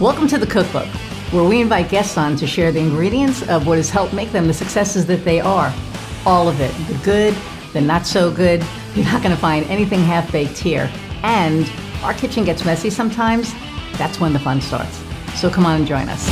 Welcome to the Cookbook, where we invite guests on to share the ingredients of what has helped make them the successes that they are. All of it, the good, the not so good. You're not going to find anything half-baked here. And our kitchen gets messy sometimes. That's when the fun starts. So come on and join us.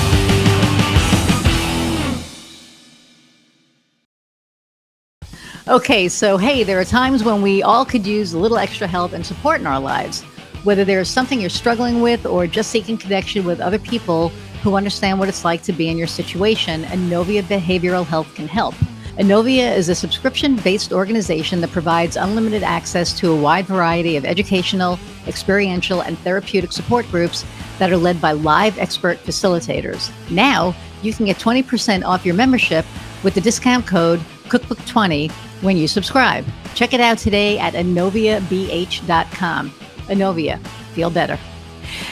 Okay, so hey, there are times when we all could use a little extra help and support in our lives. Whether there's something you're struggling with or just seeking connection with other people who understand what it's like to be in your situation, Inovia Behavioral Health can help. Inovia is a subscription-based organization that provides unlimited access to a wide variety of educational, experiential, and therapeutic support groups that are led by live expert facilitators. Now, you can get 20% off your membership with the discount code Cookbook20 when you subscribe. Check it out today at inoviabh.com. Inovia, feel better.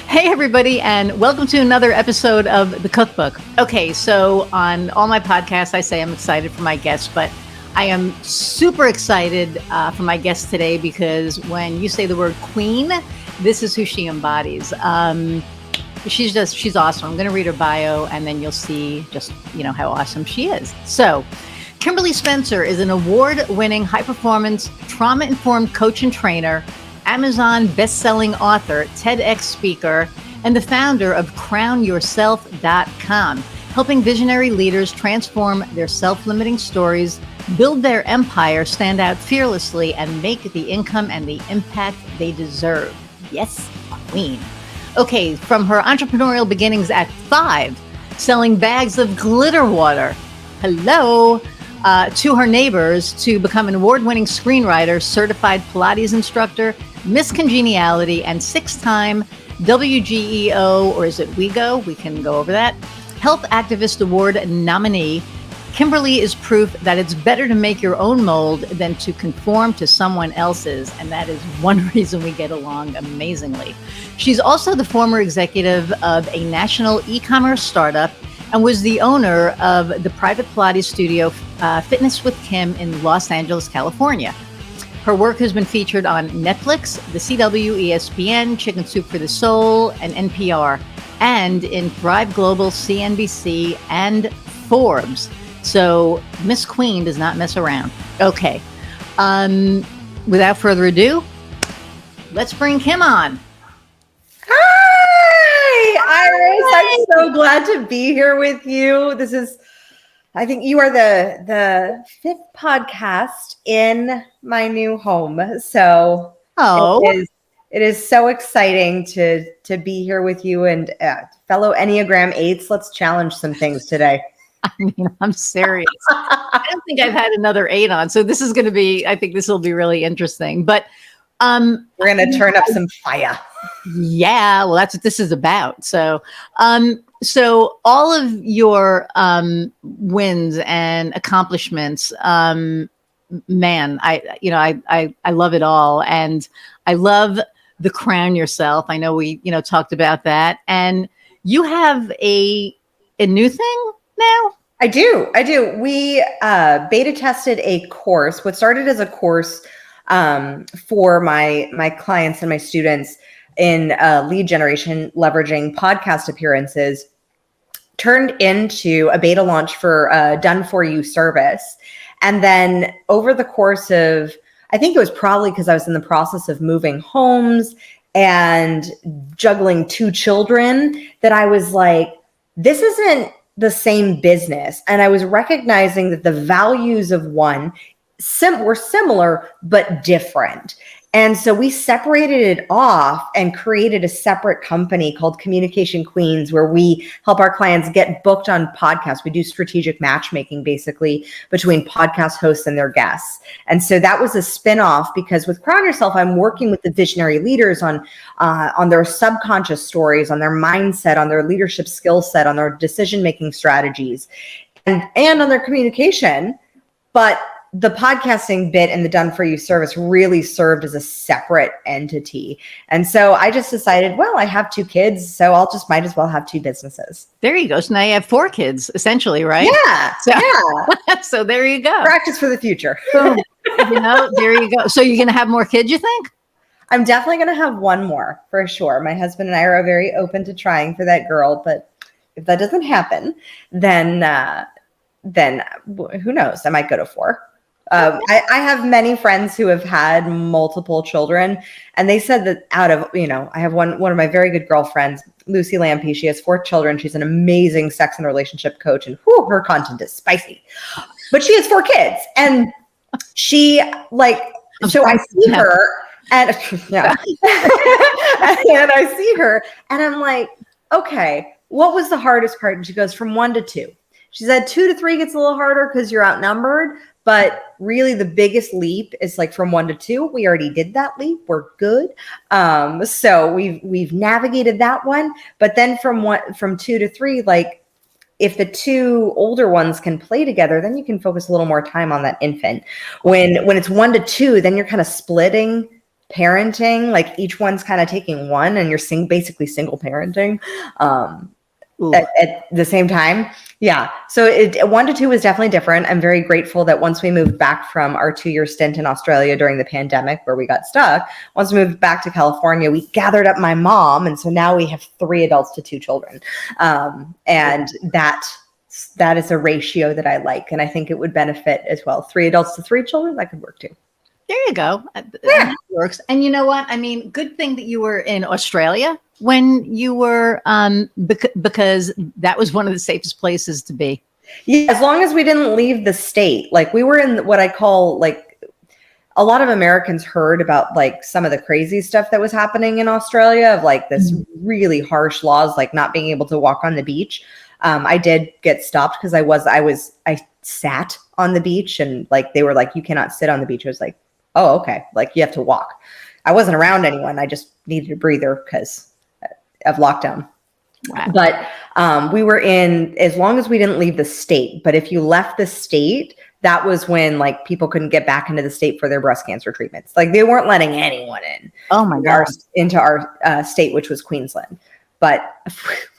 Hey everybody, and welcome to another episode of the Cookbook. Okay, so on all my podcasts, I say I'm excited for my guests, but I am super excited for my guest today because when you say the word queen, this is who she embodies. She's awesome. I'm going to read her bio, and then you'll see just how awesome she is. So, Kimberly Spencer is an award-winning high-performance, trauma-informed coach and trainer, Amazon best-selling author, TEDx speaker, and the founder of crownyourself.com, helping visionary leaders transform their self-limiting stories, build their empire, stand out fearlessly, and make the income and the impact they deserve. Yes, queen. Okay, from her entrepreneurial beginnings at 5, selling bags of glitter water, to her neighbors, to become an award-winning screenwriter, certified Pilates instructor, Miss Congeniality, and 6-time WGEO, or is it WeGo? We can go over that. Health Activist Award nominee. Kimberly is proof that it's better to make your own mold than to conform to someone else's, and that is one reason we get along amazingly. She's also the former executive of a national e-commerce startup and was the owner of the private Pilates studio, Fitness with Kim in Los Angeles, California. Her work has been featured on Netflix, the CW, ESPN, Chicken Soup for the Soul, and NPR, and in Thrive Global, CNBC, and Forbes. So Miss Queen does not mess around. Okay. Without further ado, let's bring Kim on. Hi, Iris. I'm so glad to be here with you. I think you are the 5th podcast in my new home. So it is so exciting to be here with you and fellow Enneagram 8s. Let's challenge some things today. I mean, I'm serious. I don't think I've had another 8 on. So this is going to be, I think this will be really interesting. But we're going to turn up some fire. Yeah, well, that's what this is about. So, so all of your wins and accomplishments, man, I love it all, and I love the crown yourself. I know we talked about that, and you have a new thing now. I do. We beta tested a course. What started as a course for my clients and my students in lead generation, leveraging podcast appearances, turned into a beta launch for a done-for-you service. And then over the course of, I think it was probably because I was in the process of moving homes and juggling 2 children, that I was like, this isn't the same business. And I was recognizing that the values of one were similar, but different. And so we separated it off and created a separate company called Communication Queens, where we help our clients get booked on podcasts. We do strategic matchmaking, basically, between podcast hosts and their guests. And so that was a spinoff, because with Crown Yourself, I'm working with the visionary leaders on their subconscious stories, on their mindset, on their leadership skill set, on their decision-making strategies, and on their communication. But the podcasting bit and the done for you service really served as a separate entity. And so I just decided, well, I have 2 kids, so might as well have 2 businesses. There you go. So now you have 4 kids, essentially, right? Yeah. So there you go. Practice for the future. So, there you go. So you're going to have more kids, you think? I'm definitely going to have one more for sure. My husband and I are very open to trying for that girl, but if that doesn't happen, then who knows? I might go to 4. I have many friends who have had multiple children, and they said that out of, I have one of my very good girlfriends, Lucy Lampy. She has 4 children. She's an amazing sex and relationship coach, and whew, her content is spicy. But she has 4 kids, and she so I see her, and yeah, and I see her, and I'm like, okay, what was the hardest part? And she goes, from 1 to 2. She said 2 to 3 gets a little harder because you're outnumbered. But really the biggest leap is like from 1 to 2. We already did that leap. We're good. So we've navigated that one. But then from 2 to 3, like if the 2 older ones can play together, then you can focus a little more time on that infant. When it's 1 to 2, then you're kind of splitting parenting. Like each one's kind of taking one, and you're basically single parenting. At the same time. Yeah. So 1 to 2 was definitely different. I'm very grateful that once we moved back from our 2-year stint in Australia during the pandemic where we got stuck, once we moved back to California, we gathered up my mom. And so now we have 3 adults to 2 children. And that is a ratio that I like. And I think it would benefit as well. 3 adults to 3 children, that could work too. There you go. Yeah. That works. And you know what? I mean, good thing that you were in Australia when you were, because that was one of the safest places to be. Yeah, as long as we didn't leave the state. Like we were in what I call like, a lot of Americans heard about like some of the crazy stuff that was happening in Australia of like this really harsh laws, like not being able to walk on the beach. I did get stopped because I sat on the beach, and like they were like, you cannot sit on the beach. I was like, oh, okay. Like you have to walk. I wasn't around anyone. I just needed a breather because of lockdown. Wow. But we were in, as long as we didn't leave the state. But if you left the state, that was when like people couldn't get back into the state for their breast cancer treatments. Like they weren't letting anyone in. Oh my God. Into our state, which was Queensland. But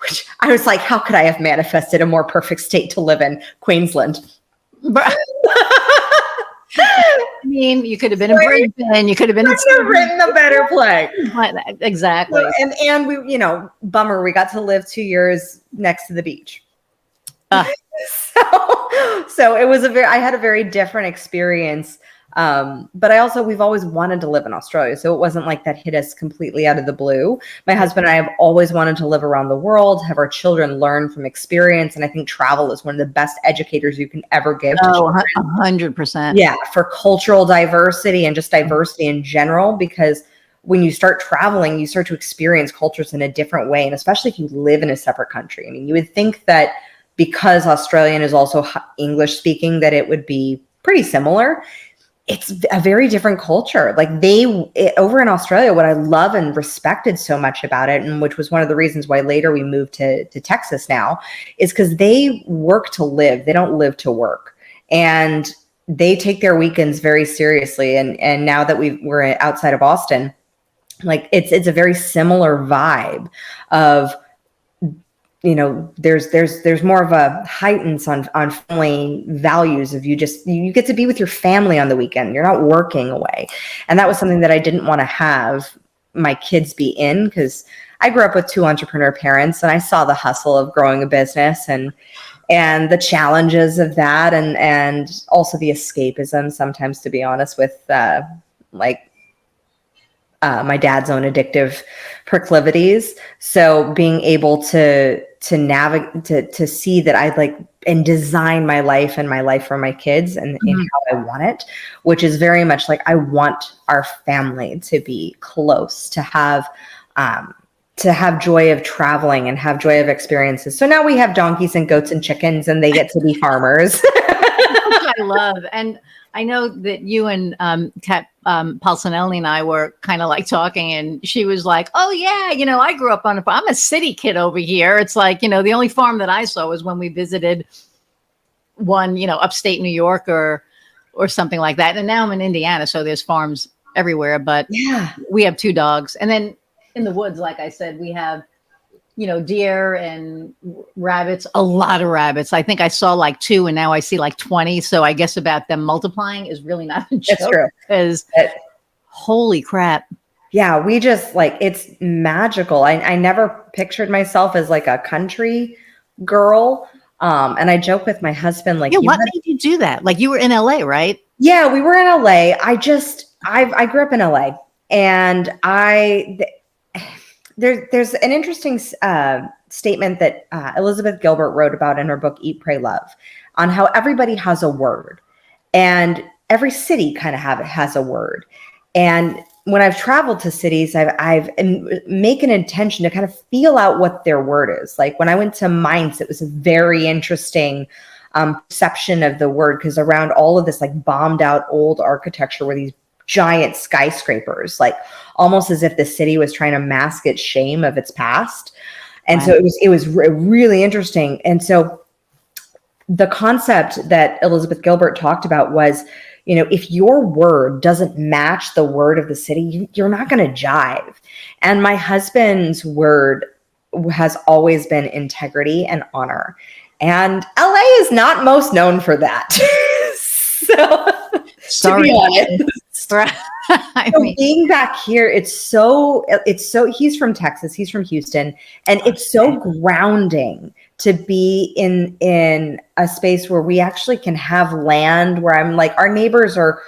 which I was like, how could I have manifested a more perfect state to live in? Queensland. I mean, you could have been in Brisbane. You could have been written a better play. Exactly. And we, bummer, we got to live 2 years next to the beach. So it was I had a very different experience. But we've always wanted to live in Australia. So it wasn't like that hit us completely out of the blue. My husband and I have always wanted to live around the world, have our children learn from experience. And I think travel is one of the best educators you can ever give to children. 100%. Yeah, for cultural diversity and just diversity in general, because when you start traveling, you start to experience cultures in a different way. And especially if you live in a separate country. I mean, you would think that because Australian is also English speaking, that it would be pretty similar. It's a very different culture. Like over in Australia, what I love and respected so much about it, and which was one of the reasons why later we moved to Texas now, is because they work to live. They don't live to work. And they take their weekends very seriously. And now that we're outside of Austin, like it's a very similar vibe of, there's more of a heightened on family values of you get to be with your family on the weekend. You're not working away. And that was something that I didn't want to have my kids be in, because I grew up with 2 entrepreneur parents, and I saw the hustle of growing a business and the challenges of that. And also the escapism sometimes, to be honest, with my dad's own addictive proclivities. So being able to navigate, to see that I like and design my life and my life for my kids and how I want it, which is very much like I want our family to be close, to have joy of traveling and have joy of experiences. So now we have donkeys and goats and chickens, and they get to be farmers. I love. And I know that you and Kat Palsinelli and I were kind of like talking, and she was like, oh yeah, I grew up on a farm. I'm a city kid over here. It's like, the only farm that I saw was when we visited one, upstate New York or something like that. And now I'm in Indiana, so there's farms everywhere, but yeah, we have 2 dogs. And then in the woods, like I said, we have, deer and rabbits, a lot of rabbits. I think I saw like 2, and now I see like 20. So I guess about them multiplying is really not a joke. That's true. Because holy crap. Yeah, we just like, it's magical. I never pictured myself as like a country girl. And I joke with my husband, like, Yeah, what made you do that? Like you were in LA, right? yeah, we were in LA. I grew up in LA, and there's an interesting statement that Elizabeth Gilbert wrote about in her book Eat, Pray, Love, on how everybody has a word, and every city kind of has a word. And when I've traveled to cities, make an intention to kind of feel out what their word is. Like when I went to Mainz, it was a very interesting perception of the word, because around all of this like bombed out old architecture were these giant skyscrapers, like almost as if the city was trying to mask its shame of its past. And Wow. so it was really interesting. And so the concept that Elizabeth Gilbert talked about was, if your word doesn't match the word of the city, you're not going to jive. And my husband's word has always been integrity and honor. And LA is not most known for that. So, Sorry. to be honest. I So mean, being back here, it's so, he's from Texas, he's from Houston, and it's so grounding to be in a space where we actually can have land, where I'm like, our neighbors are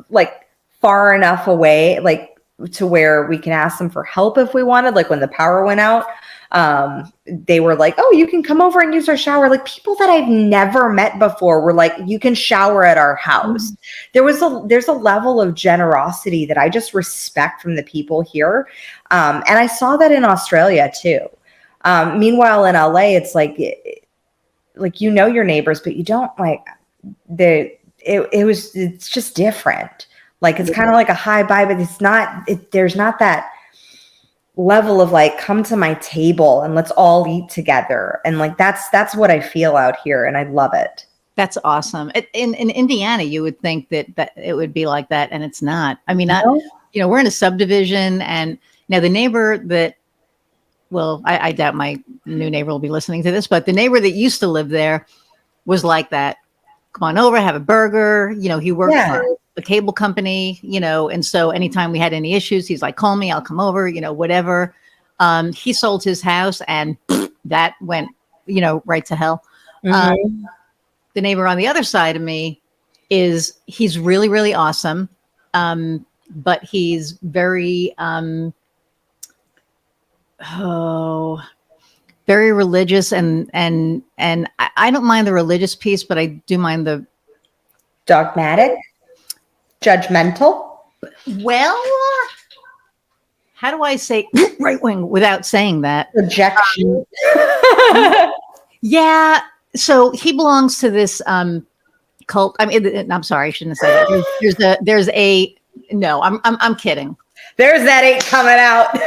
like far enough away, like to where we can ask them for help if we wanted. Like when the power went out, they were like, oh, you can come over and use our shower. Like people that I've never met before were like, you can shower at our house. There's a level of generosity that I just respect from the people here. And I saw that in Australia too. Meanwhile, in LA, it's like your neighbors, but you don't like it's just different. Like it's kind of like a high vibe, but it's not. There's not that level of like, come to my table and let's all eat together. And like that's what I feel out here, and I love it. that's awesome. In Indiana, you would think that it would be like that, and it's not. I mean, not, we're in a subdivision, and now the neighbor that, well, I doubt my new neighbor will be listening to this, but the neighbor that used to live there was like that. Come on over, have a burger. He worked for a cable company, and so anytime we had any issues, he's like, call me, I'll come over, whatever. He sold his house, and that went, right to hell. Mm-hmm. The neighbor on the other side of me he's really, really awesome. But he's very, very religious, and I don't mind the religious piece, but I do mind the Dogmatic, judgmental. Well, how do I say right wing without saying that? Rejection. Yeah. So he belongs to this cult. I mean, I'm sorry, I shouldn't have said that. No, I'm kidding. There's that 8 coming out.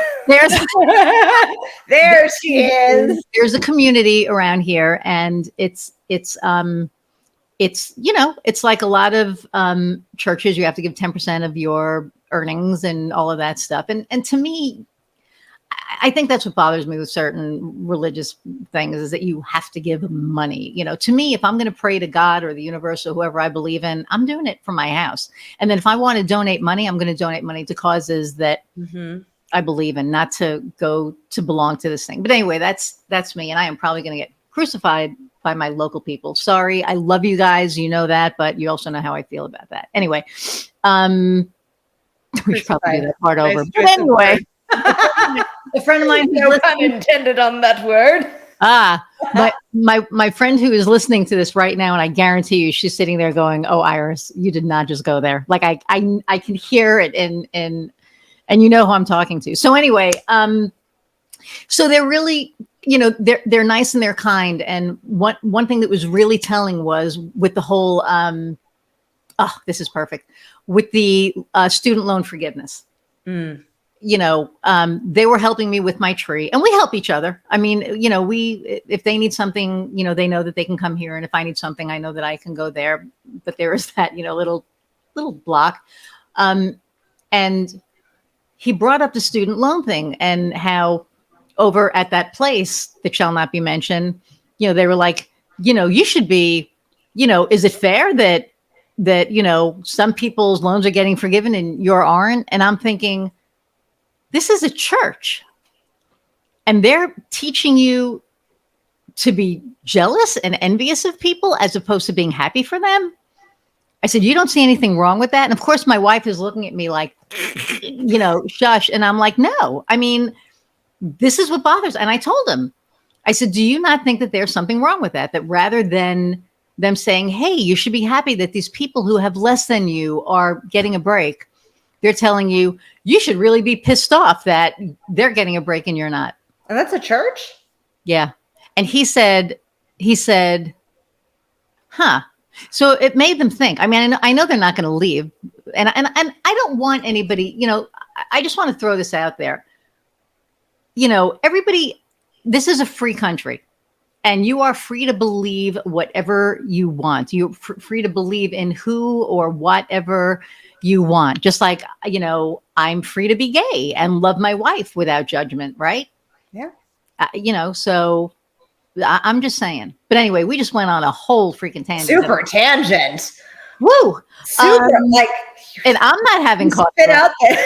There she is. There's a community around here, and it's it's like a lot of churches. You have to give 10% of your earnings and all of that stuff. And to me, I think that's what bothers me with certain religious things, is that you have to give money. To me, if I'm going to pray to God or the universe or whoever I believe in, I'm doing it from my house. And then if I want to donate money, I'm going to donate money to causes that I believe in, not to go to belong to this thing. But anyway, that's me. And I am probably going to get crucified by my local people. Sorry. I love you guys. You know that, but you also know how I feel about that. Anyway, we should probably do that part over. But anyway, a friend of mine, no pun intended on that word. My friend who is listening to this right now, and I guarantee you, she's sitting there going, "Oh, Iris, you did not just go there." Like I can hear it, and you know who I'm talking to. So anyway, so they're really, they're nice and they're kind. And one thing that was really telling was with the whole, this is perfect, with the student loan forgiveness. They were helping me with my tree, and we help each other. I mean, if they need something, they know that they can come here. And if I need something, I know that I can go there. But there is that, little block. And he brought up the student loan thing, and how over at that place that shall not be mentioned, they were like, you should be, is it fair that some people's loans are getting forgiven and your aren't? And I'm thinking, this is a church and they're teaching you to be jealous and envious of people as opposed to being happy for them. I said, you don't see anything wrong with that? And of course, my wife is looking at me like, shush. And I'm like, no, I mean, this is what bothers. And I told him, I said, do you not think that there's something wrong with that? That rather than them saying, hey, you should be happy that these people who have less than you are getting a break, they're telling you, you should really be pissed off that they're getting a break and you're not. And that's a church? Yeah. And he said, huh. So it made them think. I mean, I know they're not going to leave. And I don't want anybody, I just want to throw this out there. Everybody, this is a free country and you are free to believe whatever you want. You're free to believe in who or whatever you want. Just like, I'm free to be gay and love my wife without judgment, right? Yeah. So I'm just saying. But anyway, we just went on a whole freaking tangent. Super tangent. Woo! Super, and I'm not having coffee. Spit out there.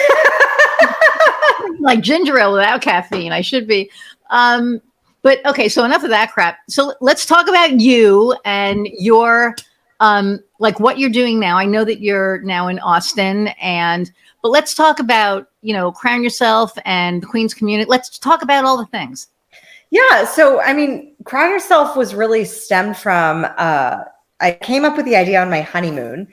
Like ginger ale without caffeine. I should be. But okay, so enough of that crap. So let's talk about you and your like what you're doing now. I know that you're now in Austin, but let's talk about, Crown Yourself and the Queen's Community. Let's talk about all the things. Yeah. So, I mean, Crown Yourself was really stemmed from, I came up with the idea on my honeymoon.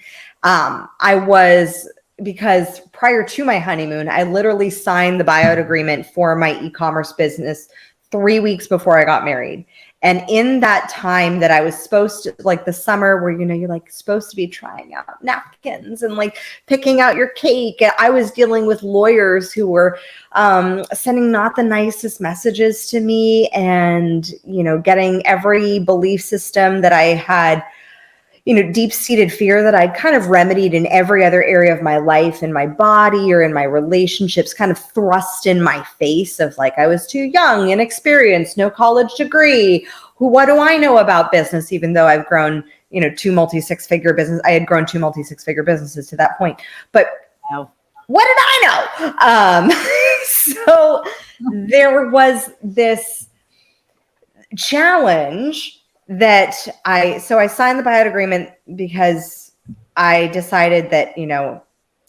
Because prior to my honeymoon, I literally signed the buyout agreement for my e-commerce business 3 weeks before I got married. And in that time that I was supposed to, like the summer where, you're like supposed to be trying out napkins and like picking out your cake, I was dealing with lawyers who were sending not the nicest messages to me and, getting every belief system that I had, deep-seated fear that I'd kind of remedied in every other area of my life, in my body or in my relationships, kind of thrust in my face of like, I was too young, inexperienced, no college degree. What do I know about business? Even though I've grown, two multi-six-figure business. I had grown two multi-six-figure businesses to that point. But what did I know? So there was this challenge that I signed the buyout agreement because I decided that,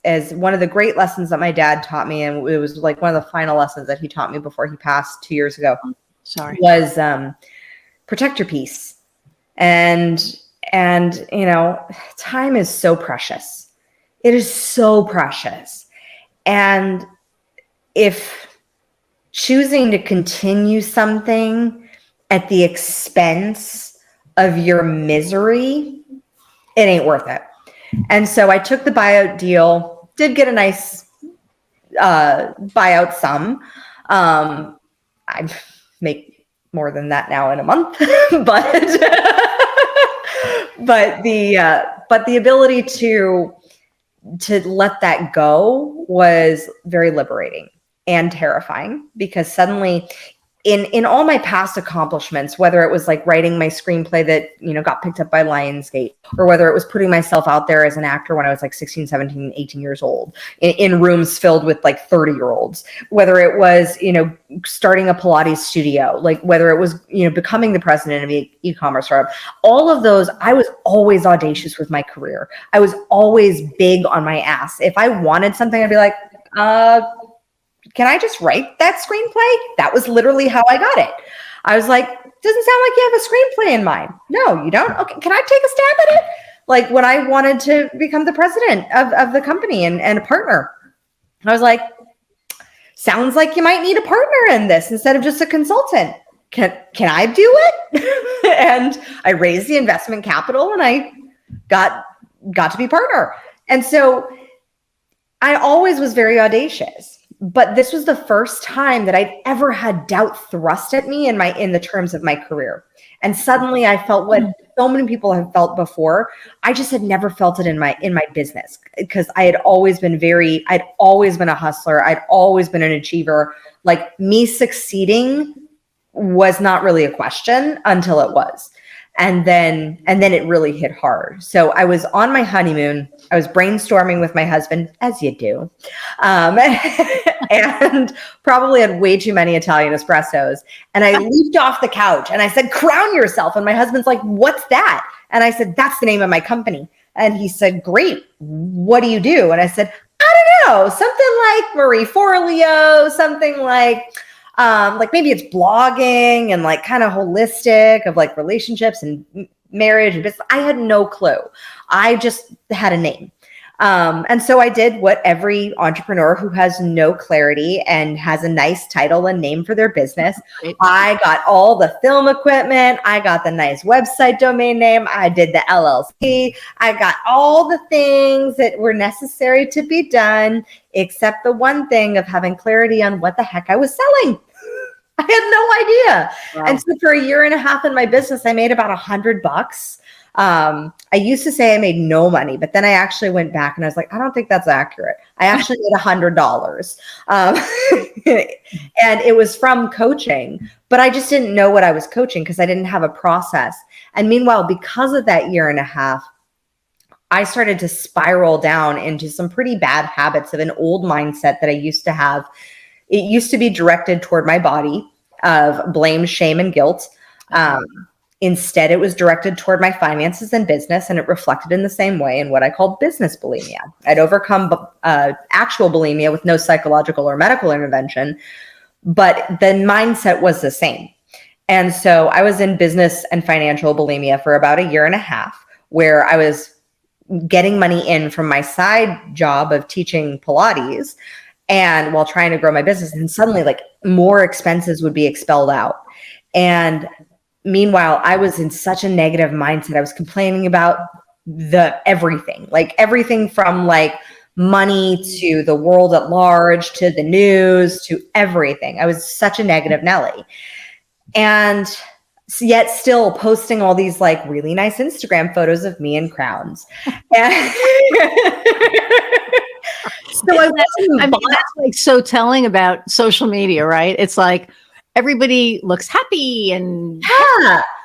as one of the great lessons that my dad taught me, and it was like one of the final lessons that he taught me before he passed 2 years ago, was protect your peace. And time is so precious. It is so precious. And if choosing to continue something at the expense of your misery, it ain't worth it. And so I took the buyout deal, did get a nice buyout sum. I make more than that now in a month, but the ability to let that go was very liberating and terrifying, because suddenly in all my past accomplishments, whether it was like writing my screenplay that, got picked up by Lionsgate, or whether it was putting myself out there as an actor when I was like 16, 17, 18 years old in rooms filled with like 30-year-olds, whether it was, starting a Pilates studio, like whether it was, becoming the president of an e-commerce startup, all of those, I was always audacious with my career. I was always big on my ass. If I wanted something, I'd be like, can I just write that screenplay? That was literally how I got it. I was like, doesn't sound like you have a screenplay in mind. No, you don't? Okay, can I take a stab at it? Like when I wanted to become the president of the company and a partner, I was like, sounds like you might need a partner in this instead of just a consultant. Can I do it? And I raised the investment capital and I got to be partner. And so I always was very audacious. But this was the first time that I'd ever had doubt thrust at me in the terms of my career. And suddenly I felt what so many people have felt before. I just had never felt it in my business, because I'd always been a hustler. I'd always been an achiever. Like, me succeeding was not really a question until it was. And then it really hit hard. So I was on my honeymoon. I was brainstorming with my husband, as you do, and probably had way too many Italian espressos. And I leaped off the couch and I said, "Crown yourself." And my husband's like, "What's that?" And I said, "That's the name of my company." And he said, "Great. What do you do?" And I said, "I don't know, something like Marie Forleo, something like maybe it's blogging and like kind of holistic of like relationships and marriage and business." I had no clue. I just had a name. And so I did what every entrepreneur who has no clarity and has a nice title and name for their business. I got all the film equipment. I got the nice website domain name. I did the LLC. I got all the things that were necessary to be done, except the one thing of having clarity on what the heck I was selling. I had no idea. Wow. And so for a year and a half in my business, I made about $100. I used to say I made no money, but then I actually went back and I was like, I don't think that's accurate. I actually made $100. And it was from coaching, but I just didn't know what I was coaching because I didn't have a process. And meanwhile, because of that year and a half, I started to spiral down into some pretty bad habits of an old mindset that I used to have. It used to be directed toward my body of blame, shame, and guilt. Instead, it was directed toward my finances and business, and it reflected in the same way in what I call business bulimia. I'd overcome actual bulimia with no psychological or medical intervention, but the mindset was the same. And so I was in business and financial bulimia for about a year and a half, where I was getting money in from my side job of teaching Pilates and while trying to grow my business, and suddenly like more expenses would be expelled out. And meanwhile, I was in such a negative mindset. I was complaining about everything from like money to the world at large, to the news, to everything. I was such a negative Nelly. And yet still posting all these like really nice Instagram photos of me in crowns. And so that's like so telling about social media, right? It's like everybody looks happy and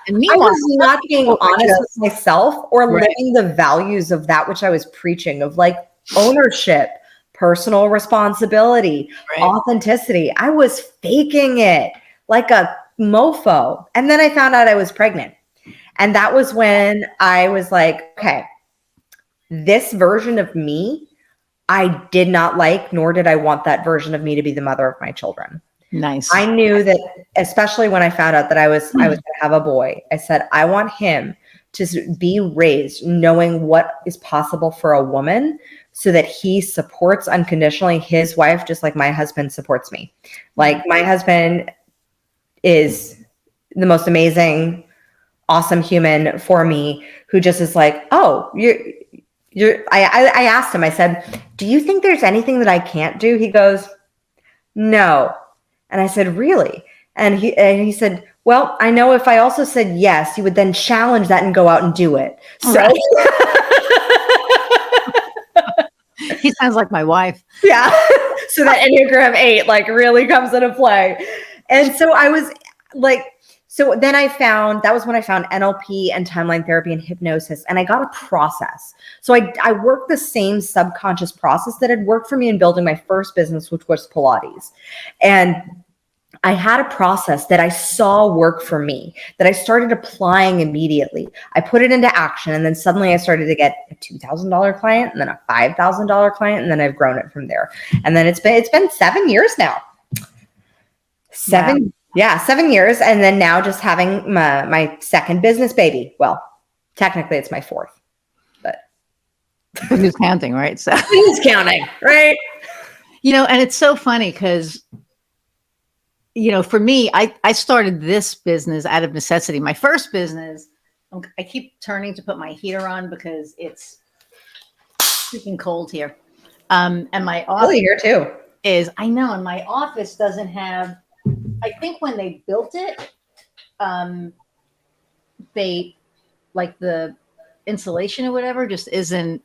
and meanwhile, I was not being honest with myself or living the values of that which I was preaching, of like ownership, personal responsibility, authenticity. I was faking it like a mofo. And then I found out I was pregnant. And that was when I was like, okay, this version of me, I did not like, nor did I want that version of me to be the mother of my children. Nice. I knew that, especially when I found out that I was going to have a boy, I said, I want him to be raised knowing what is possible for a woman, so that he supports unconditionally his wife, just like my husband supports me. Like my husband is the most amazing, awesome human for me, who just is like, oh, I asked him, I said, do you think there's anything that I can't do? He goes, no. And I said, really? And he said, well, I know if I also said yes, you would then challenge that and go out and do it. So he sounds like my wife. Yeah. So that Enneagram 8 like really comes into play. And so I was like, so then that was when I found NLP and timeline therapy and hypnosis, and I got a process. So I worked the same subconscious process that had worked for me in building my first business, which was Pilates. And I had a process that I saw work for me, that I started applying immediately. I put it into action, and then suddenly I started to get a $2,000 client, and then a $5,000 client, and then I've grown it from there. And then it's been 7 years now. 7 years. And then now just having my second business baby. Well, technically it's my fourth, but who's counting, right? So who's counting, right? And it's so funny because, for me, I started this business out of necessity. My first business, I keep turning to put my heater on because it's freaking cold here. And my office here too I know, and my office doesn't have, I think when they built it, they like the insulation or whatever just isn't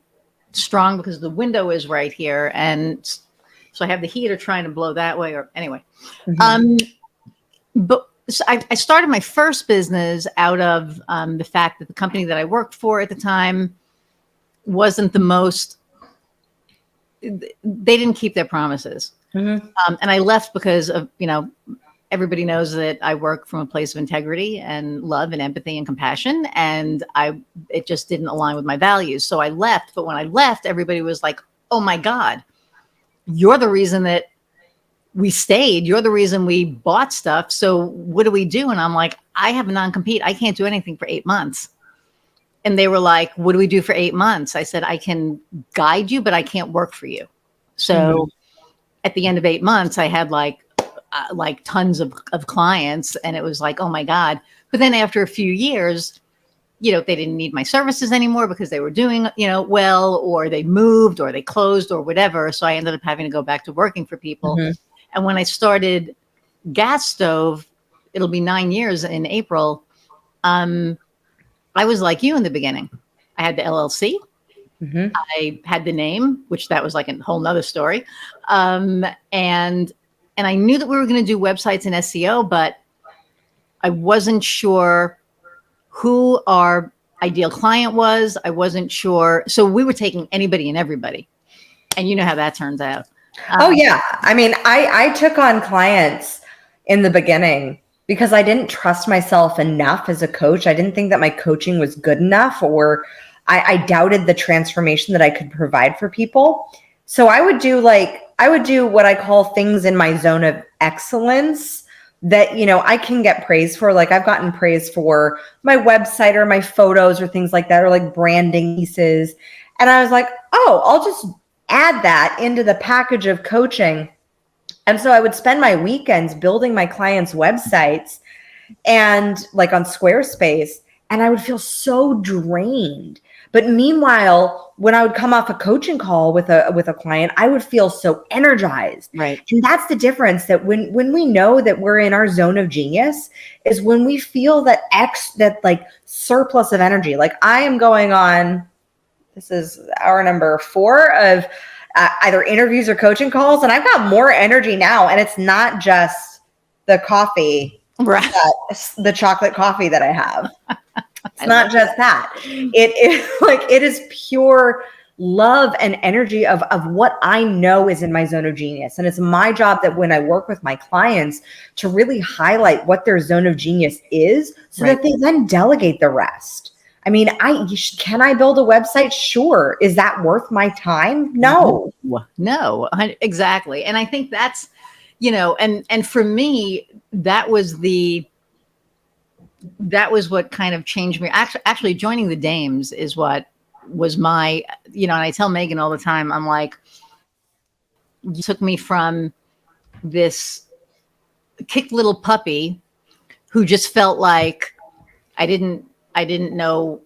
strong because the window is right here. And so I have the heater trying to blow that way, or anyway. But So I started my first business out of the fact that the company that I worked for at the time wasn't the most, they didn't keep their promises. Mm-hmm. And I left because of, everybody knows that I work from a place of integrity and love and empathy and compassion. And it just didn't align with my values. So I left. But when I left, everybody was like, oh my God, you're the reason that we stayed. You're the reason we bought stuff. So what do we do? And I'm like, I have a non-compete. I can't do anything for 8 months. And they were like, what do we do for 8 months? I said, I can guide you, but I can't work for you. So at the end of 8 months, I had like tons of clients, and it was like, oh my God. But then after a few years, they didn't need my services anymore because they were doing, well, or they moved or they closed or whatever. So I ended up having to go back to working for people. Mm-hmm. And when I started Gas Stove, it'll be 9 years in April. I was like you in the beginning. I had the LLC. Mm-hmm. I had the name, which that was like a whole nother story. And I knew that we were going to do websites and SEO, but I wasn't sure who our ideal client was. I wasn't sure. So we were taking anybody and everybody. And you know how that turns out. Oh yeah. I mean, I took on clients in the beginning because I didn't trust myself enough as a coach. I didn't think that my coaching was good enough, or I doubted the transformation that I could provide for people. So I would do what I call things in my zone of excellence that, I can get praise for. Like I've gotten praise for my website or my photos or things like that, or like branding pieces. And I was like, oh, I'll just add that into the package of coaching. And so I would spend my weekends building my clients' websites and like on Squarespace, and I would feel so drained. But meanwhile, when I would come off a coaching call with a client, I would feel so energized. Right. And that's the difference, that when we know that we're in our zone of genius is when we feel that like surplus of energy. Like I am going on, this is hour number 4 of either interviews or coaching calls, and I've got more energy now. And it's not just the coffee, Right. The chocolate coffee that I have. It's not just that. It is pure love and energy of what I know is in my zone of genius. And it's my job that when I work with my clients to really highlight what their zone of genius is, so that they then delegate the rest. I mean, can I build a website? Sure. Is that worth my time? No. No, exactly. And I think that's, and for me, that was what kind of changed me. Actually joining the Dames is what was my, and I tell Megan all the time, I'm like, you took me from this kicked little puppy who just felt like I didn't know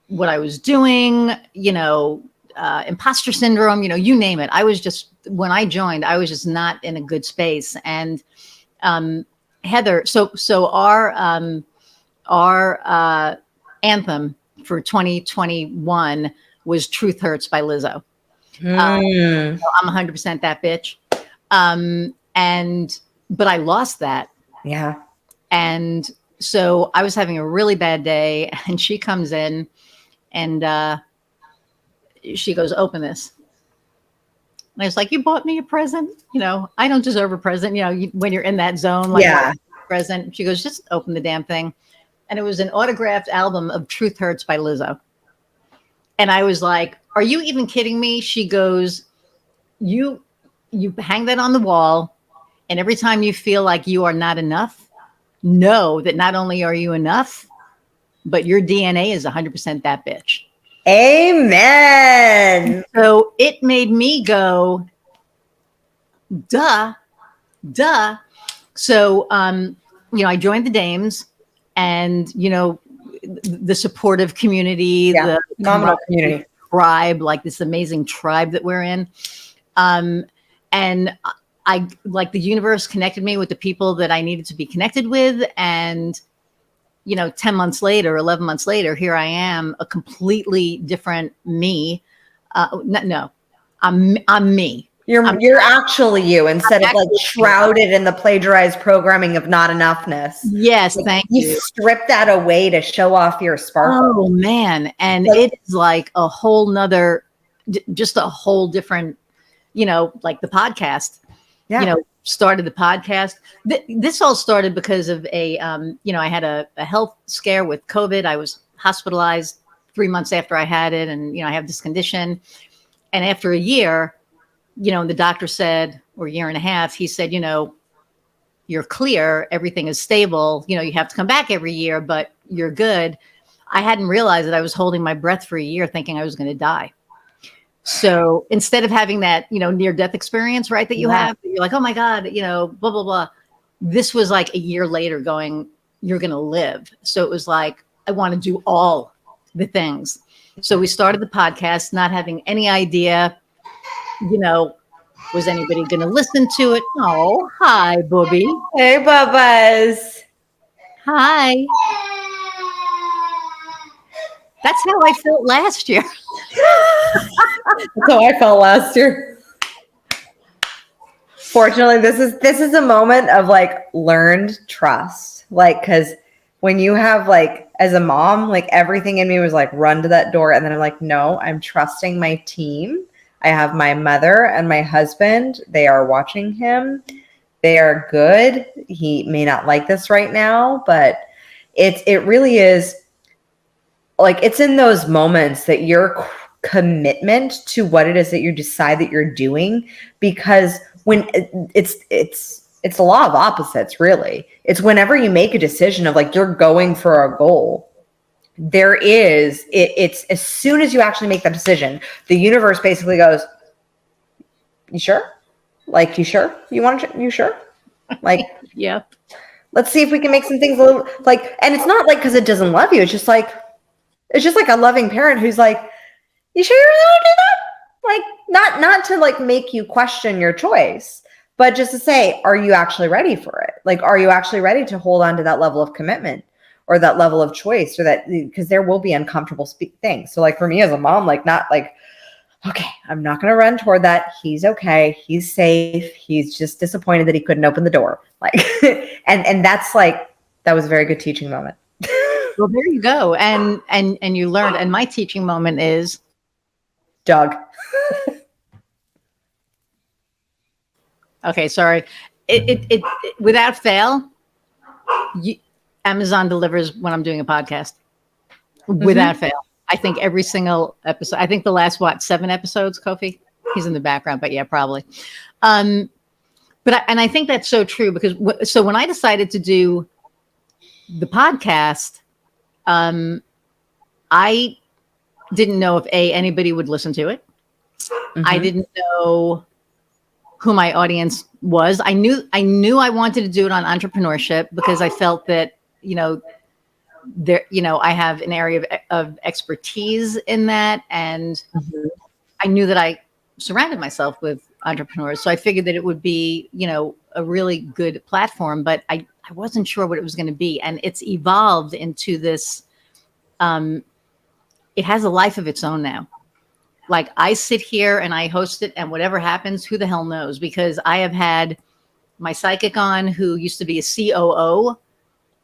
what I was doing, imposter syndrome, you name it. When I joined, I was just not in a good space. And Heather, so our anthem for 2021 was "Truth Hurts" by Lizzo. I'm 100% that bitch. But I lost that. Yeah. And so I was having a really bad day, and she comes in and she goes, "Open this." And I was like, "You bought me a present? I don't deserve a present. When you're in that zone, like, Yeah. present." She goes, "Just open the damn thing." And it was an autographed album of "Truth Hurts" by Lizzo. And I was like, "Are you even kidding me?" She goes, you hang that on the wall, and every time you feel like you are not enough, know that not only are you enough, but your DNA is 100% that bitch. Amen. So it made me go, duh. So, I joined the Dames, and, the supportive community, Yeah. the Phenomenal community. tribe, like this amazing tribe that we're in. And I like the universe connected me with the people that I needed to be connected with. And, 10 months later, 11 months later, here I am, a completely different me. No, I'm me. You're actually you instead of like actually- shrouded in the plagiarized programming of not enoughness. Yes, Like, thank you you. strip that away to show off your sparkle. Oh man. And Like- it is like a whole nother, just a whole different, like the podcast, Yeah. started the podcast. This all started because of I had a health scare with COVID. I was hospitalized 3 months after I had it. And, I have this condition. And after a year, the doctor said, or a year and a half, he said, you're clear, everything is stable. You have to come back every year, but you're good. I hadn't realized that I was holding my breath for a year thinking I was going to die. So instead of having that, near death experience, right, that you have, you're like, oh my God, blah, blah, blah. This was like a year later going, you're going to live. So it was like, I want to do all the things. So we started the podcast, not having any idea, was anybody going to listen to it? Oh, hi, Booby. Hey, Bubba's. Hi. That's how I felt last year. That's how I felt last year. Fortunately, this is a moment of like learned trust. Like, because when you have like, as a mom, like everything in me was like run to that door, and then I'm like, no, I'm trusting my team. I have my mother and my husband. They are watching him. They are good. He may not like this right now, but it really is like, it's in those moments that your commitment to what it is that you decide that you're doing, because when it's the law of opposites, really. It's whenever you make a decision of like, you're going for a goal, it's as soon as you actually make that decision, the universe basically goes, you sure? Like, you sure? You sure? Like, Yep. let's see if we can make some things a little like, and it's not like because it doesn't love you. It's just like a loving parent who's like, you sure you really want to do that? Like, not to like make you question your choice, but just to say, are you actually ready for it? Like, are you actually ready to hold on to that level of commitment or that level of choice, or that, because there will be uncomfortable things. So like for me as a mom, like, not like, okay, I'm not going to run toward that. He's okay. He's safe. He's just disappointed that he couldn't open the door. Like, and that's like, that was a very good teaching moment. Well, there you go. And you learned. And my teaching moment is Doug. okay. Sorry. It without fail, Amazon delivers when I'm doing a podcast. Without fail. I think every single episode. I think the last 7 episodes, Kofi. He's in the background, but yeah, probably. But I think that's so true, because so when I decided to do the podcast, I didn't know if anybody would listen to it. I didn't know who my audience was. I knew I wanted to do it on entrepreneurship, because I felt that, there, I have an area of expertise in that. And I knew that I surrounded myself with entrepreneurs. So I figured that it would be, a really good platform, but I wasn't sure what it was going to be. And it's evolved into this, it has a life of its own now. Like, I sit here and I host it, and whatever happens, who the hell knows? Because I have had my psychic on, who used to be a COO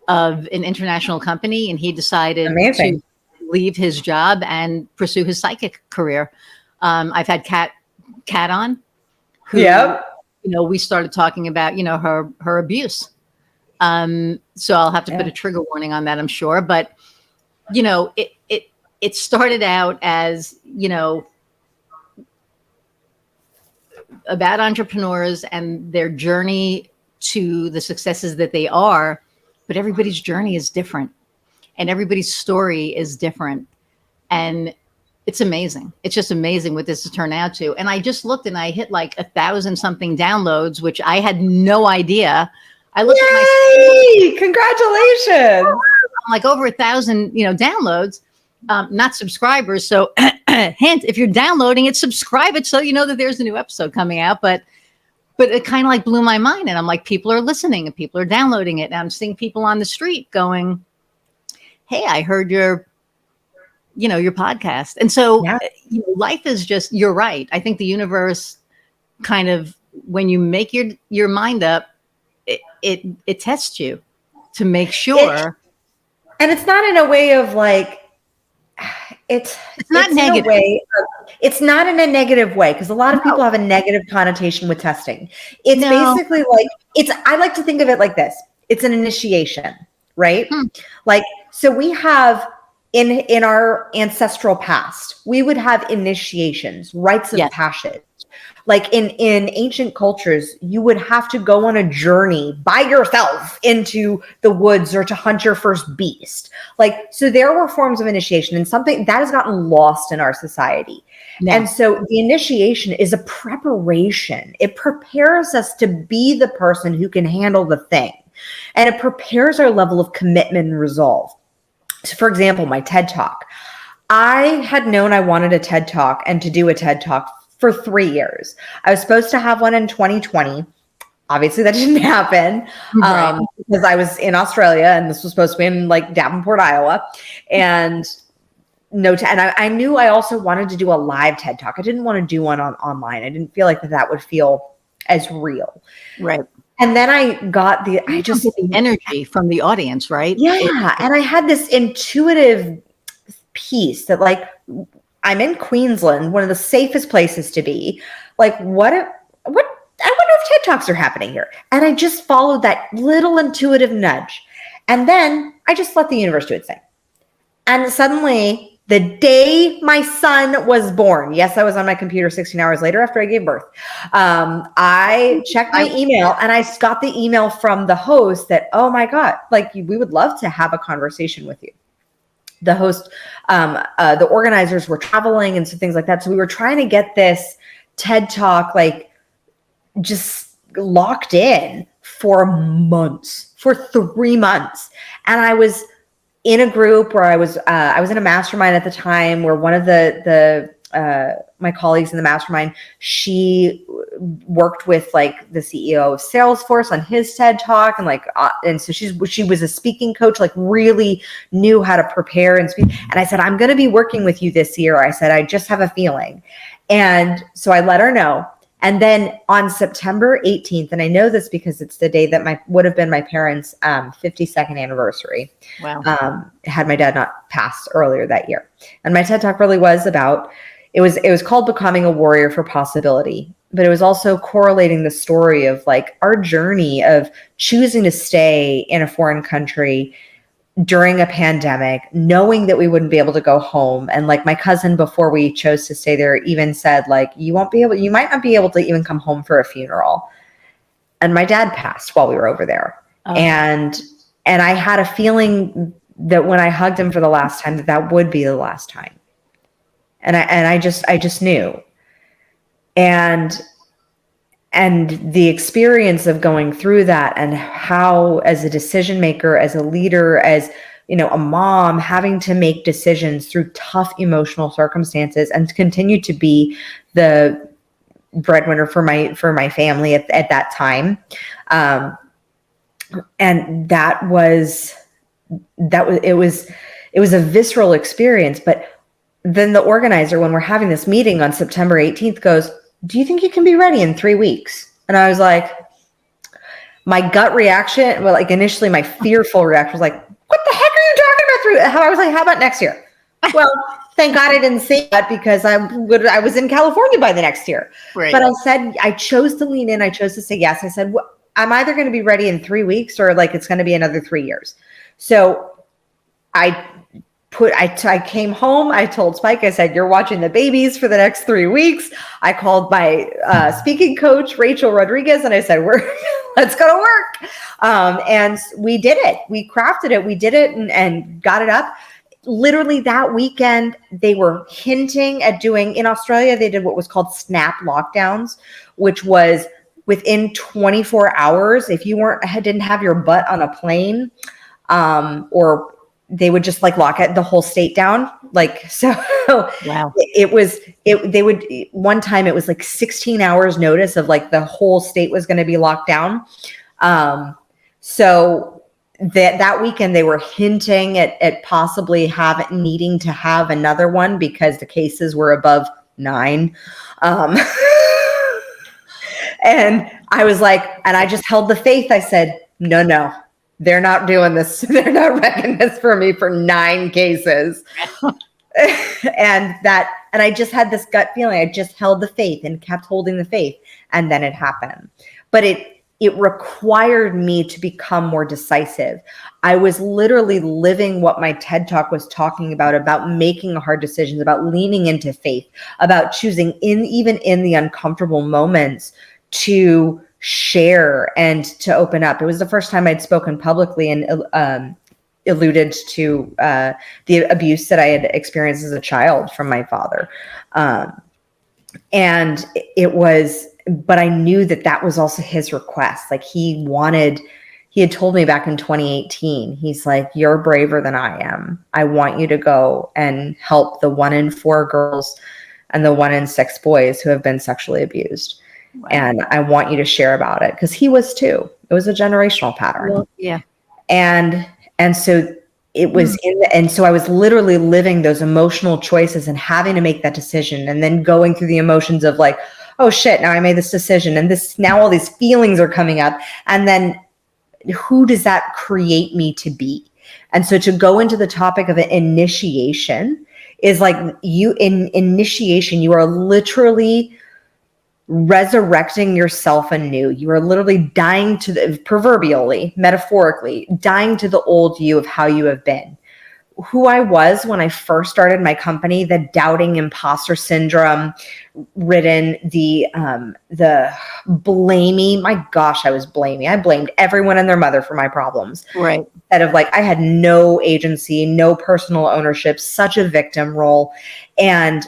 of an international company, and he decided to leave his job and pursue his psychic career. I've had Kat on, who, we started talking about, her abuse. So I'll have to put a trigger warning on that, I'm sure. But, it started out as, about entrepreneurs and their journey to the successes that they are, but everybody's journey is different, and everybody's story is different. And it's amazing. It's just amazing what this has turned out to. And I just looked, and I hit like 1,000 something downloads, which I had no idea. I looked at my congratulations. I'm like over 1,000, downloads, not subscribers. So hint, if you're downloading it, subscribe it, so you know that there's a new episode coming out. But it kind of like blew my mind. And I'm like, people are listening and people are downloading it. And I'm seeing people on the street going, hey, I heard your podcast. And so life is just, you're right. I think the universe kind of, when you make your mind up, it tests you to make It, sure and it's not in a way of like, it's not in a negative. way of, it's not in a negative way, because a lot of people No, have a negative connotation with testing. It's no. basically like, I like to think of it like this. It's an initiation, right? Hmm. Like, so we have in our ancestral past, we would have initiations, rites of Yes. passage. Like in ancient cultures, you would have to go on a journey by yourself into the woods or to hunt your first beast. Like, so there were forms of initiation, and something that has gotten lost in our society. No. And so the initiation is a preparation. It prepares us to be the person who can handle the thing. And it prepares our level of commitment and resolve. So for example, my TED Talk. I had known I wanted a TED Talk and to do a TED Talk for 3 years. I was supposed to have one in 2020. Obviously, that didn't happen Right. because I was in Australia, and this was supposed to be in like Davenport, Iowa. And and I knew I also wanted to do a live TED Talk. I didn't want to do one online. I didn't feel like that would feel as real. Right. And then I got You don't get the energy from the audience, right? yeah. And I had this intuitive piece that, like, I'm in Queensland, one of the safest places to be. Like, I wonder if TED Talks are happening here. And I just followed that little intuitive nudge. And then I just let the universe do its thing. And suddenly, the day my son was born, yes, I was on my computer 16 hours later after I gave birth. I checked my email, and I got the email from the host that, oh my God, like, we would love to have a conversation with you. The host, the organizers were traveling and so things like that. So we were trying to get this TED Talk like just locked in for months, for 3 months. And I was in a group where I was in a mastermind at the time, where one of my colleagues in the mastermind, she worked with like the CEO of Salesforce on his TED Talk, and and so she was a speaking coach, like really knew how to prepare and speak. And I said, I'm going to be working with you this year. I said, I just have a feeling. And so I let her know. And then on September 18th, and I know this because it's the day that would have been my parents' 52nd anniversary. Wow. Had my dad not passed earlier that year. And my TED Talk really was about, it was called Becoming a Warrior for Possibility, but it was also correlating the story of like our journey of choosing to stay in a foreign country during a pandemic, knowing that we wouldn't be able to go home. And like my cousin, before we chose to stay there, even said like, you might not be able to even come home for a funeral. And my dad passed while we were over there. Oh. And I had a feeling that when I hugged him for the last time, that would be the last time. And I just knew. And the experience of going through that, and how, as a decision maker, as a leader, as, you know, a mom, having to make decisions through tough emotional circumstances and continue to be the breadwinner for my family at that time. And it was a visceral experience. But then the organizer, when we're having this meeting on September 18th, goes, do you think you can be ready in 3 weeks? And I was like, my gut reaction, well, like initially my fearful reaction was like, what the heck are you talking about? I was like, how about next year? Well, thank God I didn't say that, because I was in California by the next year. Right. But I said, I chose to lean in. I chose to say yes. I said, well, I'm either going to be ready in 3 weeks, or like it's going to be another 3 years. So I came home. I told Spike, I said, you're watching the babies for the next 3 weeks. I called my speaking coach, Rachel Rodriguez, and I said, let's go to work. And we did it. We crafted it. We did it and got it up. Literally that weekend, they were hinting at doing, in Australia, they did what was called snap lockdowns, which was within 24 hours, if you didn't have your butt on a plane, or they would just like lock the whole state down. Like, so wow. One time it was like 16 hours notice of like the whole state was going to be locked down. So that weekend they were hinting at possibly needing to have another one because the cases were above 9. And I was like, and I just held the faith. I said, no, they're not doing this. They're not wrecking this for me for 9 cases. And I just had this gut feeling. I just held the faith and kept holding the faith. And then it happened. But it required me to become more decisive. I was literally living what my TED Talk was talking about making hard decisions, about leaning into faith, about choosing even in the uncomfortable moments to share and to open up. It was the first time I'd spoken publicly and alluded to the abuse that I had experienced as a child from my father. And it was, but I knew that was also his request. Like he had told me back in 2018, he's like, you're braver than I am. I want you to go and help the 1 in 4 girls and the 1 in 6 boys who have been sexually abused. Wow. And I want you to share about it, because he was too. It was a generational pattern. Well, yeah. And so it was and so I was literally living those emotional choices and having to make that decision, and then going through the emotions of like, oh shit, now I made this decision, and now all these feelings are coming up. And then who does that create me to be? And so to go into the topic of initiation is like, in initiation, you are literally resurrecting yourself anew. You are literally dying to proverbially, metaphorically, dying to the old you of how you have been. Who I was when I first started my company, the doubting, imposter syndrome ridden, the blamey. My gosh, I was blamey. I blamed everyone and their mother for my problems. Right. Instead of like, I had no agency, no personal ownership, such a victim role. And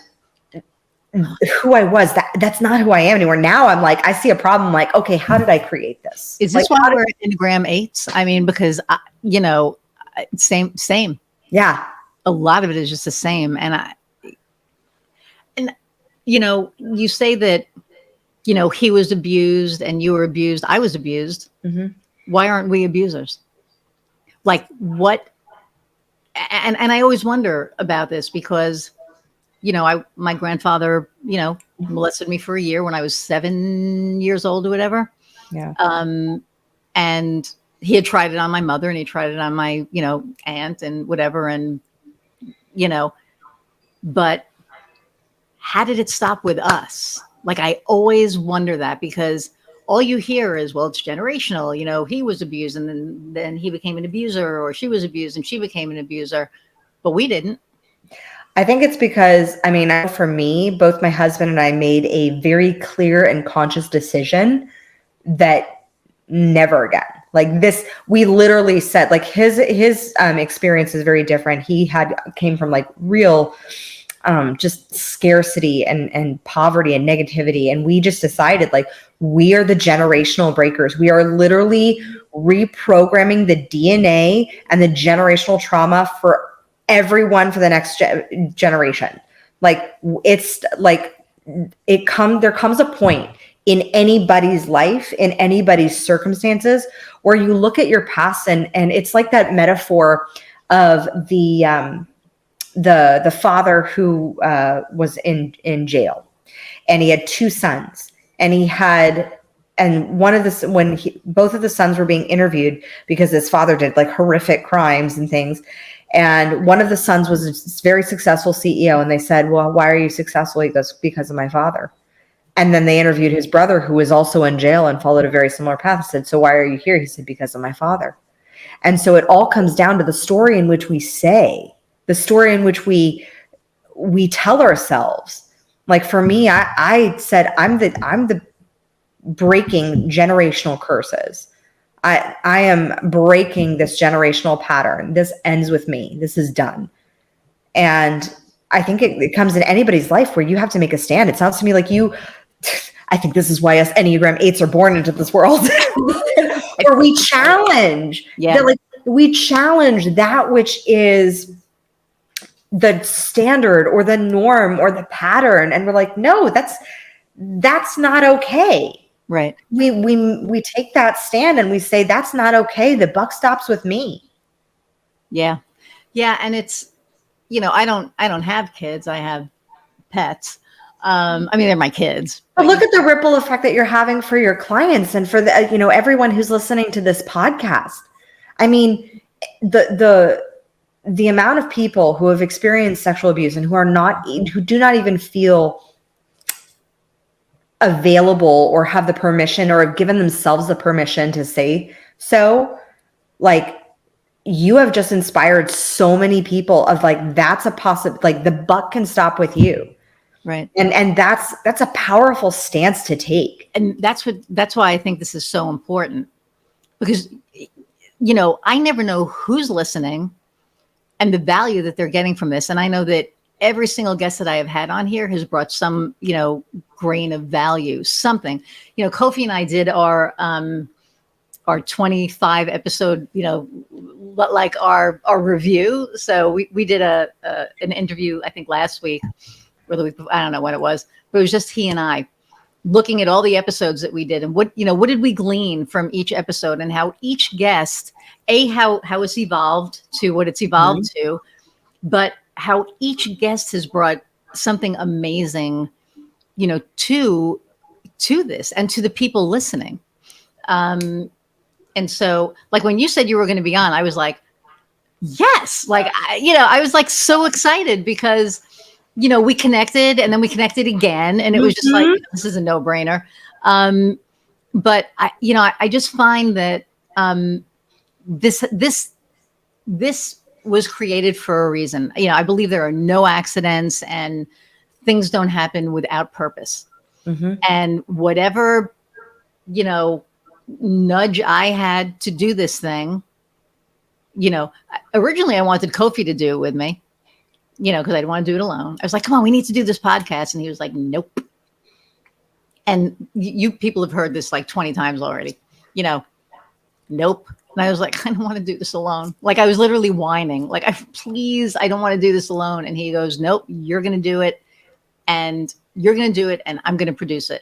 who I was, that's not who I am anymore. Now I'm like, I see a problem, like, okay, how did I create this? Is this why we're Enneagram 8s? I mean, because same. Yeah. A lot of it is just the same. And you say that, he was abused and you were abused. I was abused. Mm-hmm. Why aren't we abusers? Like what? And I always wonder about this because, my grandfather, molested me for a year when I was 7 years old or whatever. Yeah. And he had tried it on my mother and he tried it on my, aunt and whatever. And, but how did it stop with us? Like, I always wonder that, because all you hear is, well, it's generational. He was abused and then he became an abuser, or she was abused and she became an abuser, but we didn't. I think it's because, for me, both my husband and I made a very clear and conscious decision that never again. Like this, we literally said, like his experience is very different. He came from like real, just scarcity and poverty and negativity. And we just decided, like, we are the generational breakers. We are literally reprogramming the DNA and the generational trauma for everyone for the next generation. Like, it's like there comes a point in anybody's life, in anybody's circumstances, where you look at your past and it's like that metaphor of the father who was in jail, and he had 2 sons, and both of the sons were being interviewed because his father did like horrific crimes and things. And one of the sons was a very successful CEO, and they said, well, why are you successful? He goes, because of my father. And then they interviewed his brother, who was also in jail and followed a very similar path. Said, so why are you here? He said, because of my father. And so it all comes down to the story in which we say, the story in which we tell ourselves. Like for me, I said, I'm the breaking generational curses. I am breaking this generational pattern. This ends with me. This is done. And I think it comes in anybody's life where you have to make a stand. It sounds to me like I think this is why us Enneagram 8s are born into this world. Or we challenge. Yeah. We challenge that which is the standard or the norm or the pattern. And we're like, no, that's not okay. Right. We take that stand and we say, that's not okay. The buck stops with me. Yeah. Yeah. And it's, I don't have kids. I have pets, I mean, they're my kids. But look at the ripple effect that you're having for your clients and for the, everyone who's listening to this podcast. I mean, the amount of people who have experienced sexual abuse and who do not even feel available or have the permission or have given themselves the permission to say so, like, you have just inspired so many people of like, that's a like the buck can stop with you. Right. And that's a powerful stance to take. And that's why I think this is so important, because, I never know who's listening and the value that they're getting from this. And I know that every single guest that I have had on here has brought some, grain of value, something. Kofi and I did our 25 episode, like our review. So we did an interview, I think last week or the week before, I don't know when it was, but it was just he and I looking at all the episodes that we did and what did we glean from each episode, and how each guest, how it's evolved to what it's evolved to, but how each guest has brought something amazing, to this and to the people listening. And so, like, when you said you were going to be on, I was like, yes, like, I was like so excited because, we connected and then we connected again, and it was just like, this is a no brainer. But I just find that, this was created for a reason. I believe there are no accidents and things don't happen without purpose. And whatever, nudge I had to do this thing, originally I wanted Kofi to do it with me, because I didn't want to do it alone. I was like, come on, we need to do this podcast. And he was like, nope. And you people have heard this like 20 times already, nope. And I was like, I don't want to do this alone. Like, I was literally whining, like, please, I don't want to do this alone. And he goes, nope, you're going to do it. And you're going to do it. And I'm going to produce it.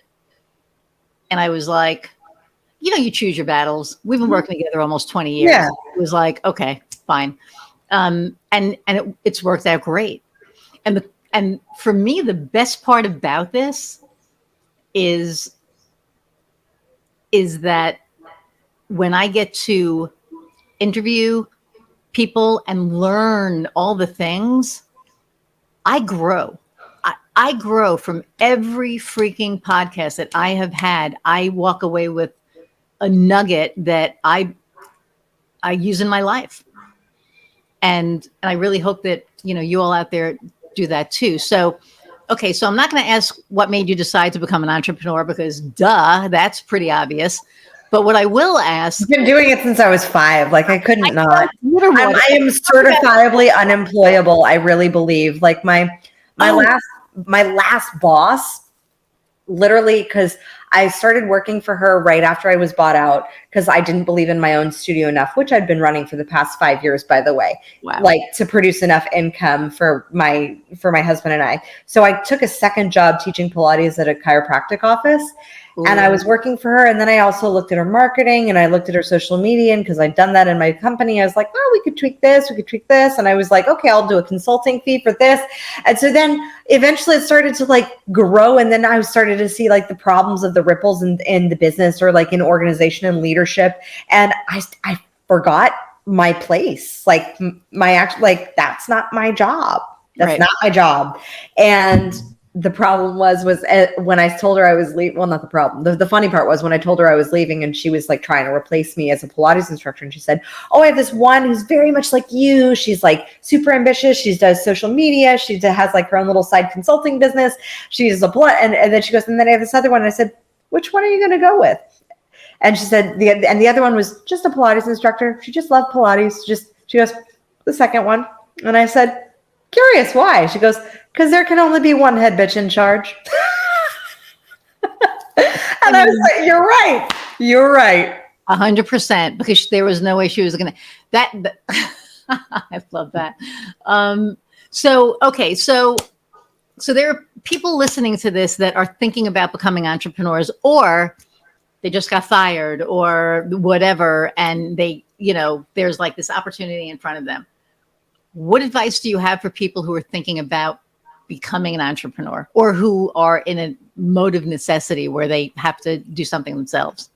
And I was like, you choose your battles. We've been working together almost 20 years. Yeah. It was like, okay, fine. And it's worked out great. And for me, the best part about this is that when I get to interview people and learn all the things, I grow. I grow from every freaking podcast that I have had. I walk away with a nugget that I use in my life. And I really hope that, you all out there do that too. So, okay. So I'm not going to ask what made you decide to become an entrepreneur, because that's pretty obvious. But what I will ask, I've been doing it since I was 5. Like, I couldn't not. I am certifiably unemployable. I really believe, like, my last boss, literally, because I started working for her right after I was bought out, because I didn't believe in my own studio enough, which I'd been running for the past 5 years, by the way, like, to produce enough income for my husband and I. So I took a second job teaching Pilates at a chiropractic office. And I was working for her. And then I also looked at her marketing and I looked at her social media. And because I'd done that in my company, I was like, oh, we could tweak this. And I was like, okay, I'll do a consulting fee for this. And so then eventually it started to like grow. And then I started to see like the problems of the ripples in the business, or like in organization and leadership. And I forgot my place. Like that's not my job. That's not my job. And the problem was when I told her I was leaving. Well, not the problem. The funny part was when I told her I was leaving, and she was like trying to replace me as a Pilates instructor. And she said, oh, I have this one who's very much like you. She's like super ambitious. She does social media. She has like her own little side consulting business. She's and then she goes, and then I have this other one. And I said, which one are you going to go with? And she said, the other one was just a Pilates instructor. She just loved Pilates. She goes, the second one. And I said, curious, why? She goes, because there can only be one head bitch in charge. And I was like, you're right. 100%, because there was no way she was going to, I love that. So there are people listening to this that are thinking about becoming entrepreneurs, or they just got fired or whatever. And they, there's like this opportunity in front of them. What advice do you have for people who are thinking about becoming an entrepreneur, or who are in a mode of necessity where they have to do something themselves?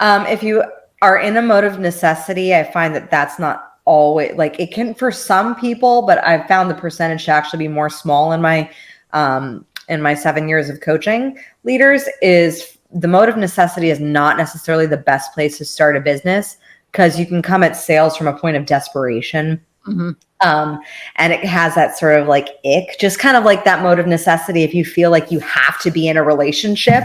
If you are in a mode of necessity, I find that that's not always, like, it can for some people, but I've found the percentage to actually be more small in my 7 years of coaching leaders. Is the mode of necessity is not necessarily the best place to start a business, because you can come at sales from a point of desperation. Mm-hmm. And it has that sort of like ick, just kind of like that mode of necessity. If you feel like you have to be in a relationship,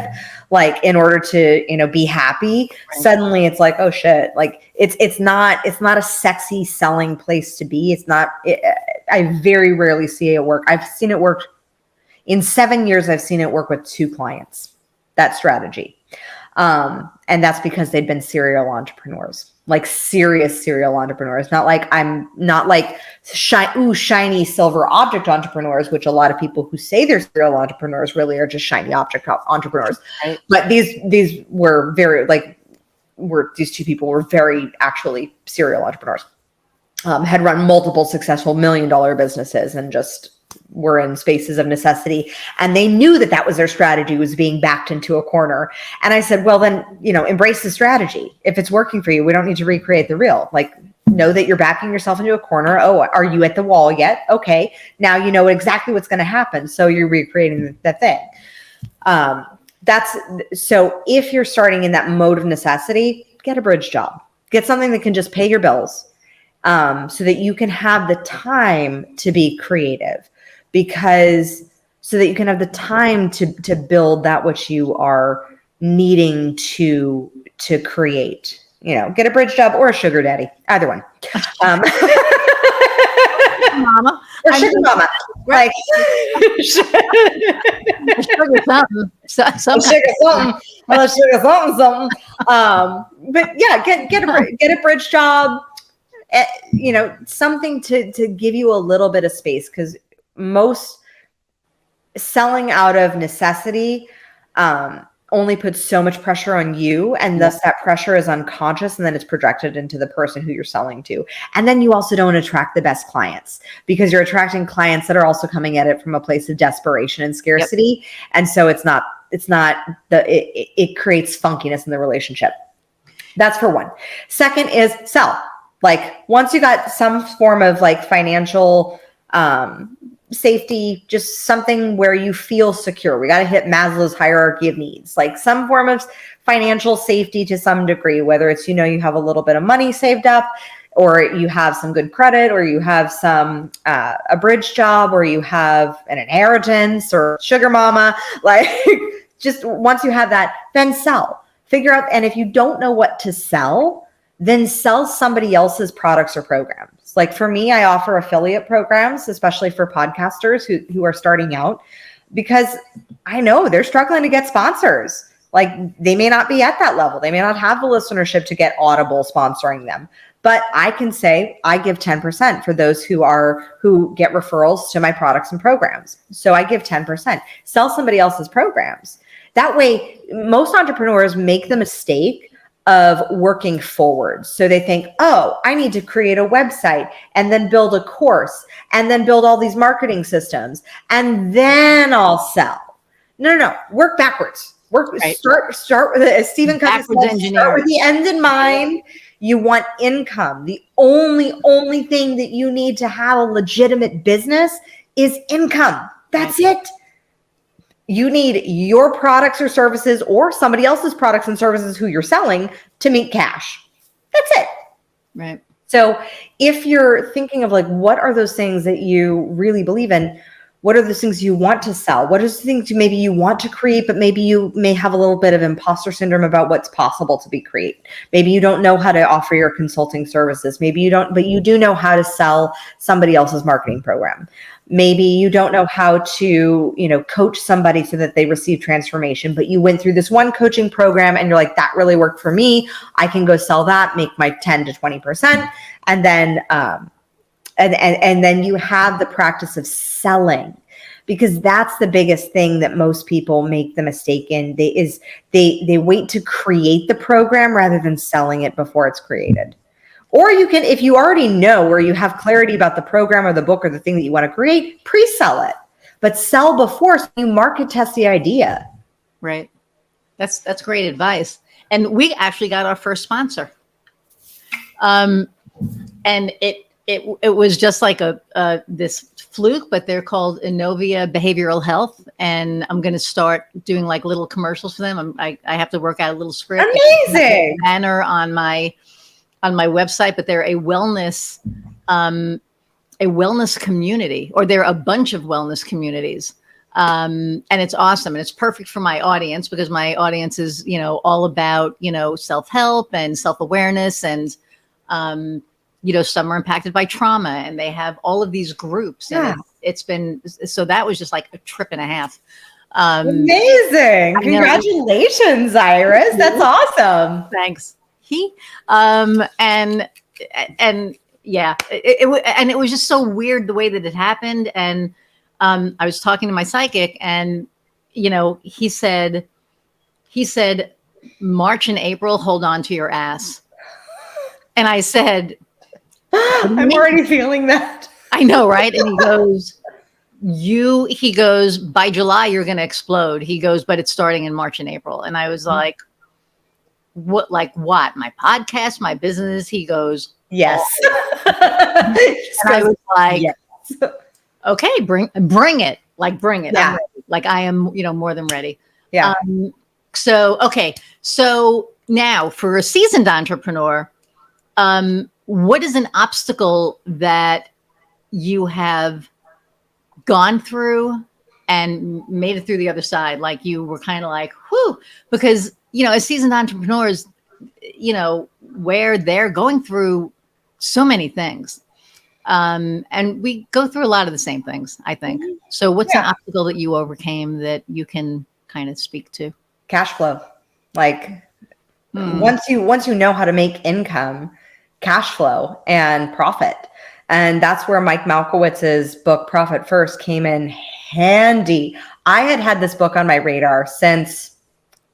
like in order to, be happy, Right. Suddenly it's like, oh shit, like it's not a sexy selling place to be. I very rarely see it work. I've seen it work in 7 years. I've seen it work with 2 clients, that strategy. And that's because they'd been serial entrepreneurs, like serious serial entrepreneurs, not like shiny silver object entrepreneurs, which a lot of people who say they're serial entrepreneurs really are just shiny object entrepreneurs. Right. But these were these 2 people were very actually serial entrepreneurs, had run multiple successful $1 million businesses and just were in spaces of necessity. And they knew that was their strategy, was being backed into a corner. And I said, well, then, embrace the strategy. If it's working for you, we don't need to recreate the reel. Like, know that you're backing yourself into a corner. Oh, are you at the wall yet? Okay. Now you know exactly what's going to happen. So you're recreating that thing. So if you're starting in that mode of necessity, get a bridge job, get something that can just pay your bills. So that you can have the time to be creative, so that you can have the time to build that which you are needing to create. Get a bridge job or a sugar daddy, either one. Mama. Or sugar mama. Like sugar something. sugar something. Well, sugar something. But yeah, get a bridge job. Something to give you a little bit of space, because most selling out of necessity only puts so much pressure on you, and thus that pressure is unconscious, and then it's projected into the person who you're selling to. And then you also don't attract the best clients, because you're attracting clients that are also coming at it from a place of desperation and scarcity. Yep. And so it creates funkiness in the relationship. That's for one. Second is sell. Like, once you got some form of like financial safety, just something where you feel secure. We got to hit Maslow's hierarchy of needs, like some form of financial safety to some degree, whether it's, you have a little bit of money saved up, or you have some good credit, or you have some, a bridge job, or you have an inheritance or sugar mama. Like, just once you have that, then sell, figure out. And if you don't know what to sell, then sell somebody else's products or programs. Like, for me, I offer affiliate programs, especially for podcasters who are starting out, because I know they're struggling to get sponsors. Like, they may not be at that level. They may not have the listenership to get Audible sponsoring them. But I can say I give 10% for those who get referrals to my products and programs. So I give 10%. Sell somebody else's programs. That way, most entrepreneurs make the mistake of working forward. So they think, oh, I need to create a website and then build a course and then build all these marketing systems and then I'll sell. No. Work backwards. Right. Start with, as Stephen Covey says, start with the end in mind. You want income. The only thing that you need to have a legitimate business is income. That's it. You need your products or services, or somebody else's products and services who you're selling, to make cash. That's it. Right. So if you're thinking of like, what are those things that you really believe in? What are those things you want to sell? What are the things maybe you want to create, but maybe you may have a little bit of imposter syndrome about what's possible to be created. Maybe you don't know how to offer your consulting services. Maybe you don't, but you do know how to sell somebody else's marketing program. Maybe you don't know how to, coach somebody so that they receive transformation, but you went through this one coaching program and you're like, that really worked for me. I can go sell that, make my 10 to 20%. And then, and then you have the practice of selling, because that's the biggest thing that most people make the mistake in. They wait to create the program rather than selling it before it's created. Or you can, if you already know, or you have clarity about the program or the book or the thing that you want to create, pre-sell it. but sell before, so you market test the idea. Right. That's great advice. And we actually got our first sponsor. And it was just like this fluke, but they're called Innovia Behavioral Health, and I'm going to start doing like little commercials for them. I have to work out a little script. Amazing. Banner on my website, but they're a wellness community, or they're a bunch of wellness communities. And it's awesome. And it's perfect for my audience, because my audience is, all about, self-help and self-awareness, and, some are impacted by trauma, and they have all of these groups. Yeah. And it's been, so that was just like a trip and a half. Amazing. Congratulations, Iris. That's awesome. Thanks. And yeah, it was just so weird the way that it happened. And I was talking to my psychic, and he said March and April, hold on to your ass. And I said, I'm already feeling that. I know, right? And he goes, by July you're going to explode. He goes, but it's starting in March and April. And I was like, what? My podcast, my business? He goes, yes. And I was like, yes. Okay, bring it. Bring it. Yeah. I am, more than ready. Yeah. So now for a seasoned entrepreneur, what is an obstacle that you have gone through and made it through the other side? Like, you were kind of like, whew, because, as seasoned entrepreneurs, where they're going through so many things. And we go through a lot of the same things, I think. So what's an obstacle that you overcame that you can kind of speak to? Cash flow. Once you know how to make income, cash flow and profit. And that's where Mike Malkowitz's book, Profit First, came in handy. I had this book on my radar since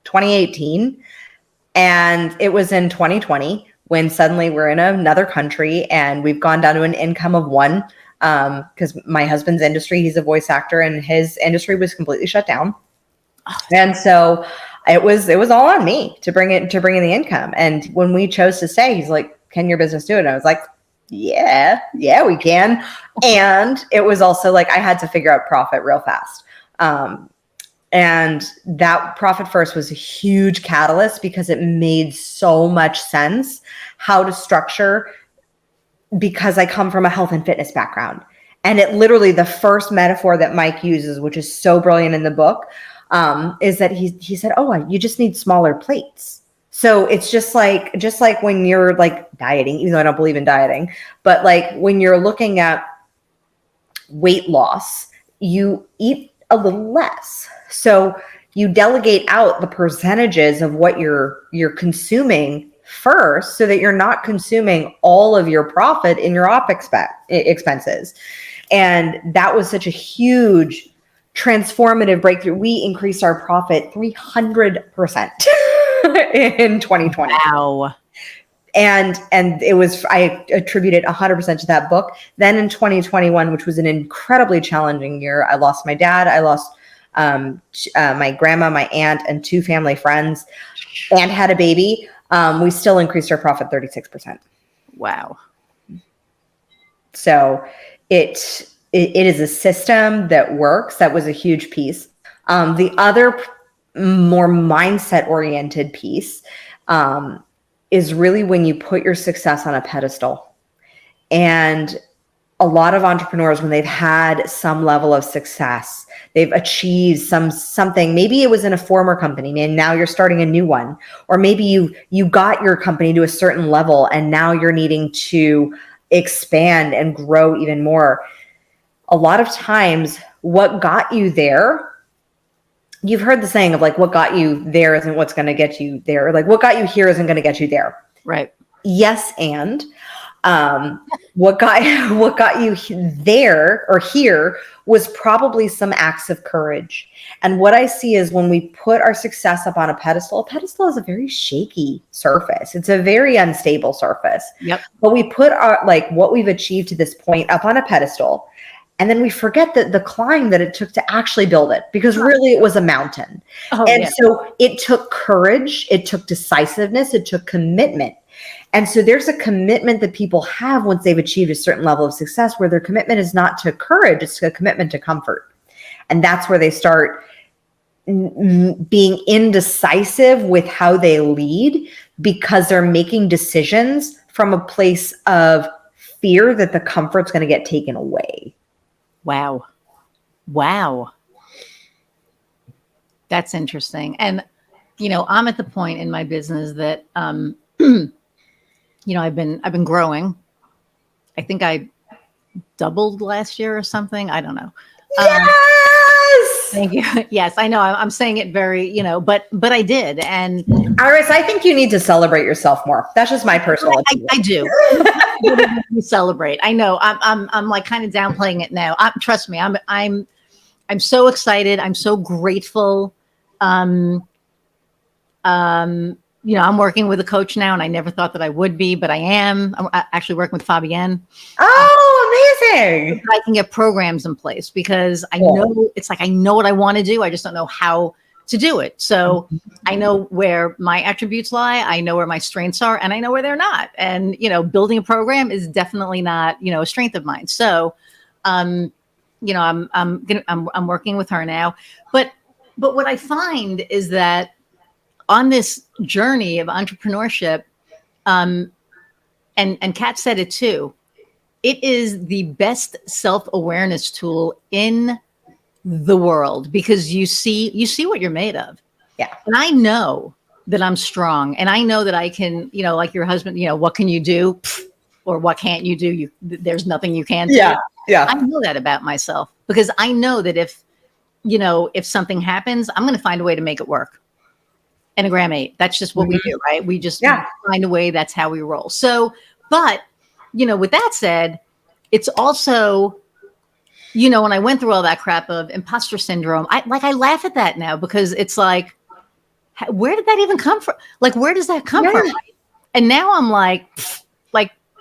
2018. And it was in 2020 when suddenly we're in another country and we've gone down to an income of one, because my husband's industry, he's a voice actor, and his industry was completely shut down. And so it was all on me to bring in the income. And when we chose to stay, he's like, can your business do it? And I was like, yeah, we can. And it was also like, I had to figure out profit real fast. And that Profit First was a huge catalyst, because it made so much sense how to structure, because I come from a health and fitness background. And it literally, the first metaphor that Mike uses, which is so brilliant in the book, is that he said, oh, you just need smaller plates. So it's just like when you're dieting, even though I don't believe in dieting, but when you're looking at weight loss, you eat a little less. So you delegate out the percentages of what you're consuming first, so that you're not consuming all of your profit in your expenses. And that was such a huge transformative breakthrough. We increased our profit 300% in 2020. Wow. And it was, I attributed 100% to that book. Then in 2021, which was an incredibly challenging year, I lost my dad. I lost my grandma, my aunt, and 2 family friends, and had a baby. We still increased our profit 36%. Wow. So it is a system that works. That was a huge piece. The other more mindset oriented piece is really when you put your success on a pedestal. And a lot of entrepreneurs, when they've had some level of success, they've achieved something, maybe it was in a former company and now you're starting a new one, or maybe you got your company to a certain level and now you're needing to expand and grow even more. A lot of times what got you there, you've heard the saying of what got you there isn't what's going to get you there. Or what got you here isn't going to get you there. Right. Yes. And what got you there or here was probably some acts of courage. And what I see is when we put our success up on a pedestal is a very shaky surface. It's a very unstable surface. Yep. But we put our what we've achieved to this point up on a pedestal. And then we forget that the climb that it took to actually build it, because really it was a mountain. Oh, And yeah. so it took courage, it took decisiveness, it took commitment. And so there's a commitment that people have once they've achieved a certain level of success, where their commitment is not to courage, it's a commitment to comfort. And that's where they start being indecisive with how they lead, because they're making decisions from a place of fear that the comfort's going to get taken away. Wow. Wow. That's interesting. And, I'm at the point in my business that, I've been growing. I think I doubled last year or something. I don't know. Yes. Thank you. Yes, I know. I'm saying it very, but I did. And Iris, I think you need to celebrate yourself more. That's just my personal opinion. I do. We celebrate. I know. I'm like kind of downplaying it now. Trust me. I'm so excited. I'm so grateful. I'm working with a coach now, and I never thought that I would be, but I am. I'm actually working with Fabienne. Oh, amazing. I can get programs in place, because I know it's like, I know what I want to do. I just don't know how to do it. So I know where my attributes lie. I know where my strengths are, and I know where they're not. And, building a program is definitely not, a strength of mine. So, I'm working with her now, but what I find is that on this journey of entrepreneurship, and Kat said it too, it is the best self-awareness tool in the world, because you see what you're made of. Yeah. And I know that I'm strong, and I know that I can, like your husband, what can you do? Or what can't you do? There's nothing you can do. Yeah. Yeah. I know that about myself, because I know that if something happens, I'm going to find a way to make it work. Enneagram 8. That's just what we do, right? We just find a way. That's how we roll. So, but, with that said, it's also, when I went through all that crap of imposter syndrome, I laugh at that now, because it's like, where did that even come from? Like, where does that come from? And now I'm like,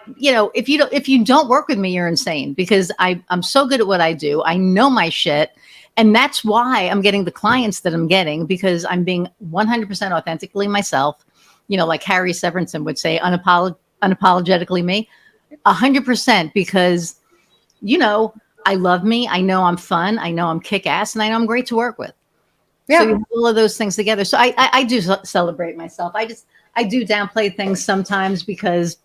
if you don't work with me, you're insane, because I'm so good at what I do. I know my shit. And that's why I'm getting the clients that I'm getting, because I'm being 100% authentically myself, like Harry Severinsen would say, unapologetically me, 100%, because, I love me. I know I'm fun. I know I'm kick ass, and I know I'm great to work with. Yeah. So you have all of those things together. So I do celebrate myself. I do downplay things sometimes, because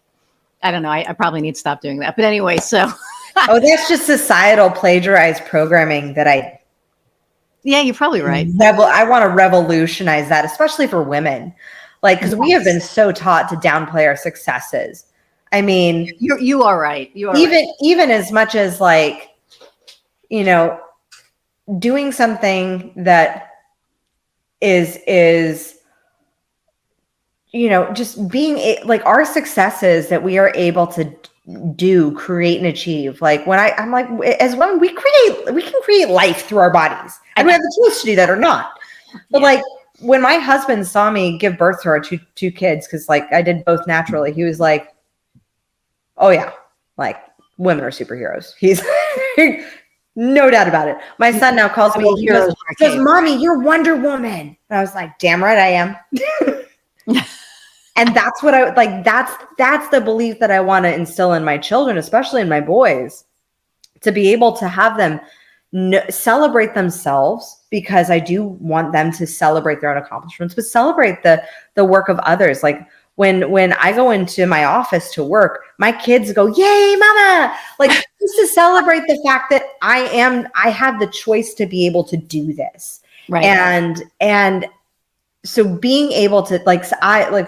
I don't know. I probably need to stop doing that. But anyway, so. That's just societal plagiarized programming that yeah, you're probably right. I want to revolutionize that, especially for women. Like, because we have been so taught to downplay our successes. I mean, you are right. You are even as much as like, doing something that is just being like our successes that we are able to do, create, and achieve. Like when I'm like, as women, we can create life through our bodies, and we have the tools to do that or not. But like when my husband saw me give birth to our two kids, because like I did both naturally, he was like, oh yeah, like women are superheroes. He's no doubt about it. My son now calls me, he goes, Mommy, you're Wonder Woman. And I was like, damn right I am. And that's what I like. That's the belief that I want to instill in my children, especially in my boys, to be able to have them celebrate themselves, because I do want them to celebrate their own accomplishments, but celebrate the work of others. Like when I go into my office to work, my kids go, "Yay, mama!" Like just to celebrate the fact that I have the choice to be able to do this, right? And so being able to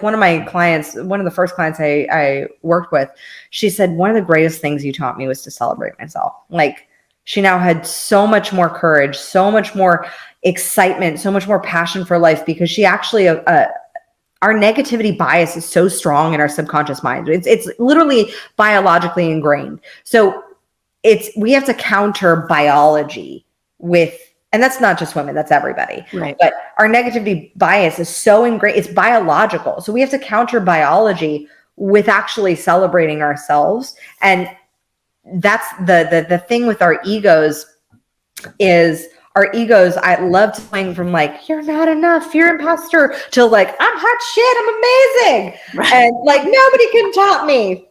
one of my clients, one of the first clients I worked with, she said, one of the greatest things you taught me was to celebrate myself. Like she now had so much more courage, so much more excitement, so much more passion for life, because she actually, our negativity bias is so strong in our subconscious mind. It's literally biologically ingrained. So we have to counter biology with, and that's not just women, that's everybody. Right. But our negativity bias is so ingrained, it's biological. So we have to counter biology with actually celebrating ourselves. And that's the thing with our egos is I love to swing from like, you're not enough, you're imposter, to like, I'm hot shit, I'm amazing. Right. And like, nobody can top me.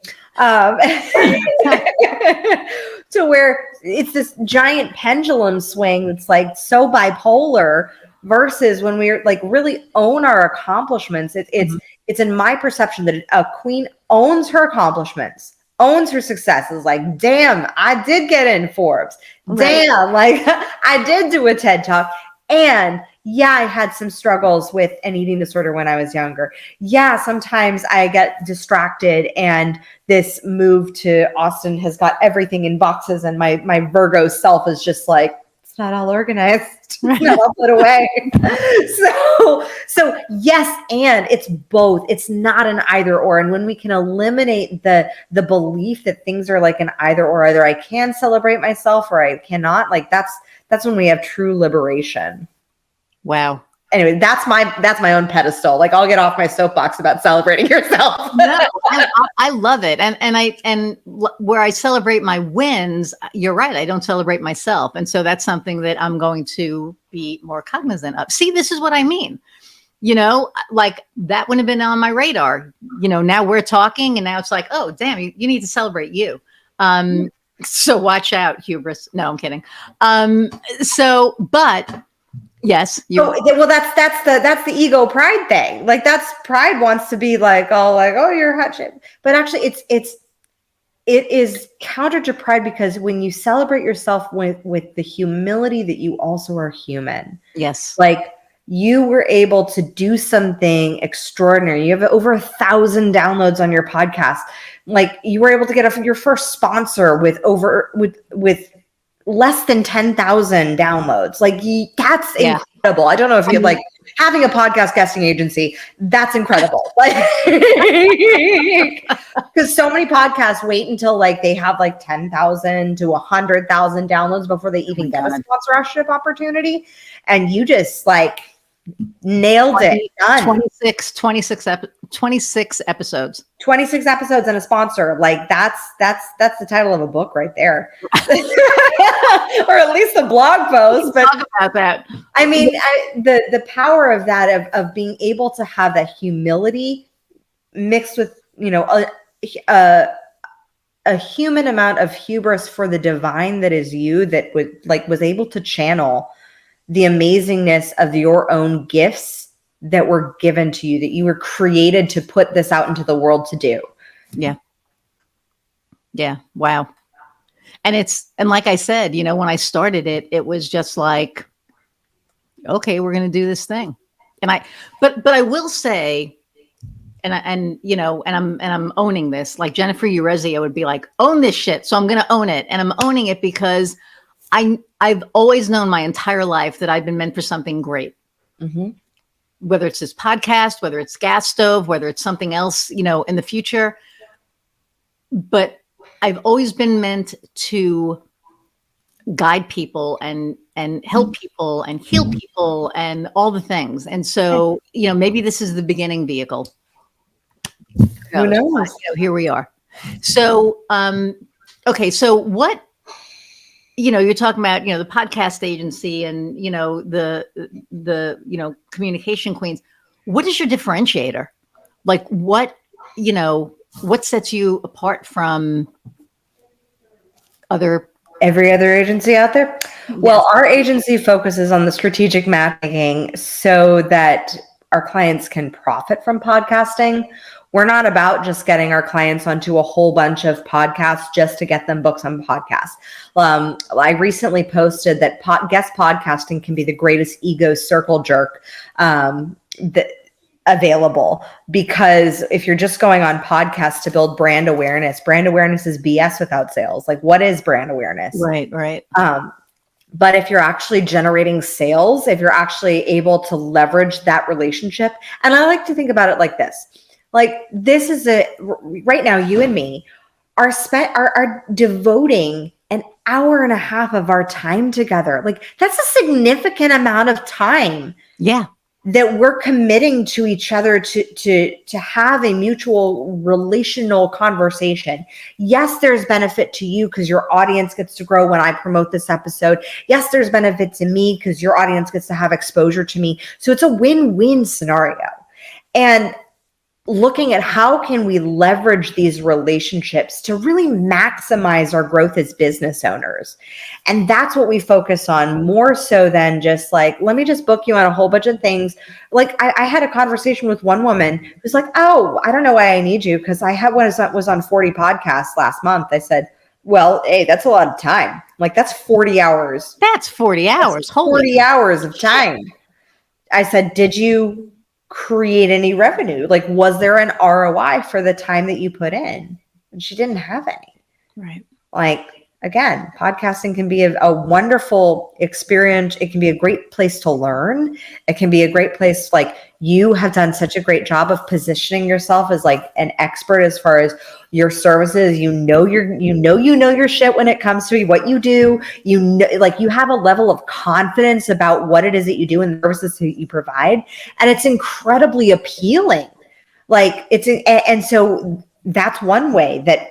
To where it's this giant pendulum swing that's like so bipolar versus when we like really own our accomplishments. It's in my perception that a queen owns her accomplishments, owns her successes. Like, damn, I did get in Forbes. Right. Damn, like I did do a TED Talk. And yeah, I had some struggles with an eating disorder when I was younger. Yeah, sometimes I get distracted, and this move to Austin has got everything in boxes, and my Virgo self is just like, it's not all organized. It's not all put away. So yes, and it's both. It's not an either or. And when we can eliminate the belief that things are like an either or, either I can celebrate myself or I cannot, like that's when we have true liberation. Wow. Anyway, that's my own pedestal. Like, I'll get off my soapbox about celebrating yourself. No, I love it. And where I celebrate my wins, you're right. I don't celebrate myself. And so that's something that I'm going to be more cognizant of. See, this is what I mean. Like that wouldn't have been on my radar. Now we're talking, and now it's like, oh, damn, you need to celebrate you. So watch out, hubris. No, I'm kidding. But yes, well, that's the ego pride thing. Like, that's pride wants to be like, oh, you're hot shit. But actually, it is counter to pride, because when you celebrate yourself with the humility that you also are human. Yes. Like, you were able to do something extraordinary. You have over 1,000 downloads on your podcast. Like, you were able to get your first sponsor with less than 10,000 downloads. Like, that's incredible. I don't know if you're like having a podcast guesting agency. That's incredible. Like, because so many podcasts wait until like they have like 10,000 to 100,000 downloads before they even get a sponsorship opportunity. And you just like nailed it. Done. 26 episodes. 26 episodes and a sponsor. Like, that's the title of a book right there. Or at least a blog post. But talk about that. I mean, the power of that, of being able to have that humility mixed with, a human amount of hubris for the divine that is you, that was able to channel the amazingness of your own gifts that were given to you, that you were created to put this out into the world to do. Yeah. Yeah. Wow. And like I said, when I started it, it was just like, okay, we're going to do this thing. But I will say, and I'm owning this, like Jennifer Urezia would be like, own this shit. So I'm going to own it. And I'm owning it because I've always known my entire life that I've been meant for something great. Mm-hmm. Whether it's this podcast, whether it's gas stove, whether it's something else, in the future. But I've always been meant to guide people and help people and heal people and all the things. And so, maybe this is the beginning vehicle. Who knows? Here we are. So, okay. So what, you're talking about, the podcast agency and, the communication queens. What is your differentiator? Like, what sets you apart from every other agency out there? Yes. Well, our agency focuses on the strategic matchmaking so that our clients can profit from podcasting. We're not about just getting our clients onto a whole bunch of podcasts just to get them books on podcasts. I recently posted that guest podcasting can be the greatest ego circle jerk available, because if you're just going on podcasts to build brand awareness is BS without sales. Like, what is brand awareness? Right. But if you're actually generating sales, if you're actually able to leverage that relationship, and I like to think about it like this. Like, this is right now, you and me are devoting an hour and a half of our time together. Like, that's a significant amount of time. Yeah. that we're committing to each other to have a mutual relational conversation. Yes, there's benefit to you because your audience gets to grow when I promote this episode. Yes, there's benefit to me because your audience gets to have exposure to me. So it's a win-win scenario. And looking at how can we leverage these relationships to really maximize our growth as business owners. And that's what we focus on more so than just like, let me just book you on a whole bunch of things. Like I had a conversation with one woman who's like, oh, I don't know why I need you because I had was on 40 podcasts last month. I said, well, hey, that's a lot of time. Like that's 40 hours. That's 40 hours. That's 40 hours of time. I said, did you create any revenue? Like, was there an ROI for the time that you put in? And she didn't have any. Right. Like, again, podcasting can be a wonderful experience. It can be a great place to learn. It can be a great place, like you have done such a great job of positioning yourself as like an expert as far as your services. You know your shit when it comes to what you do. You know, like you have a level of confidence about what it is that you do and the services that you provide. And it's incredibly appealing. Like and so that's one way that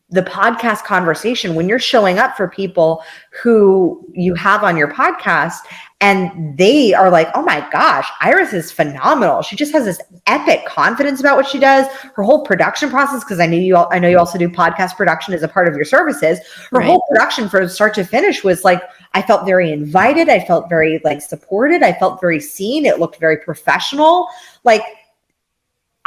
the podcast conversation, when you're showing up for people who you have on your podcast and they are like, oh my gosh, Iris is phenomenal. She just has this epic confidence about what she does. Her whole production process, because I know you also do podcast production as a part of your services. Her whole production from start to finish was like, I felt very invited. I felt very like supported. I felt very seen. It looked very professional. Like,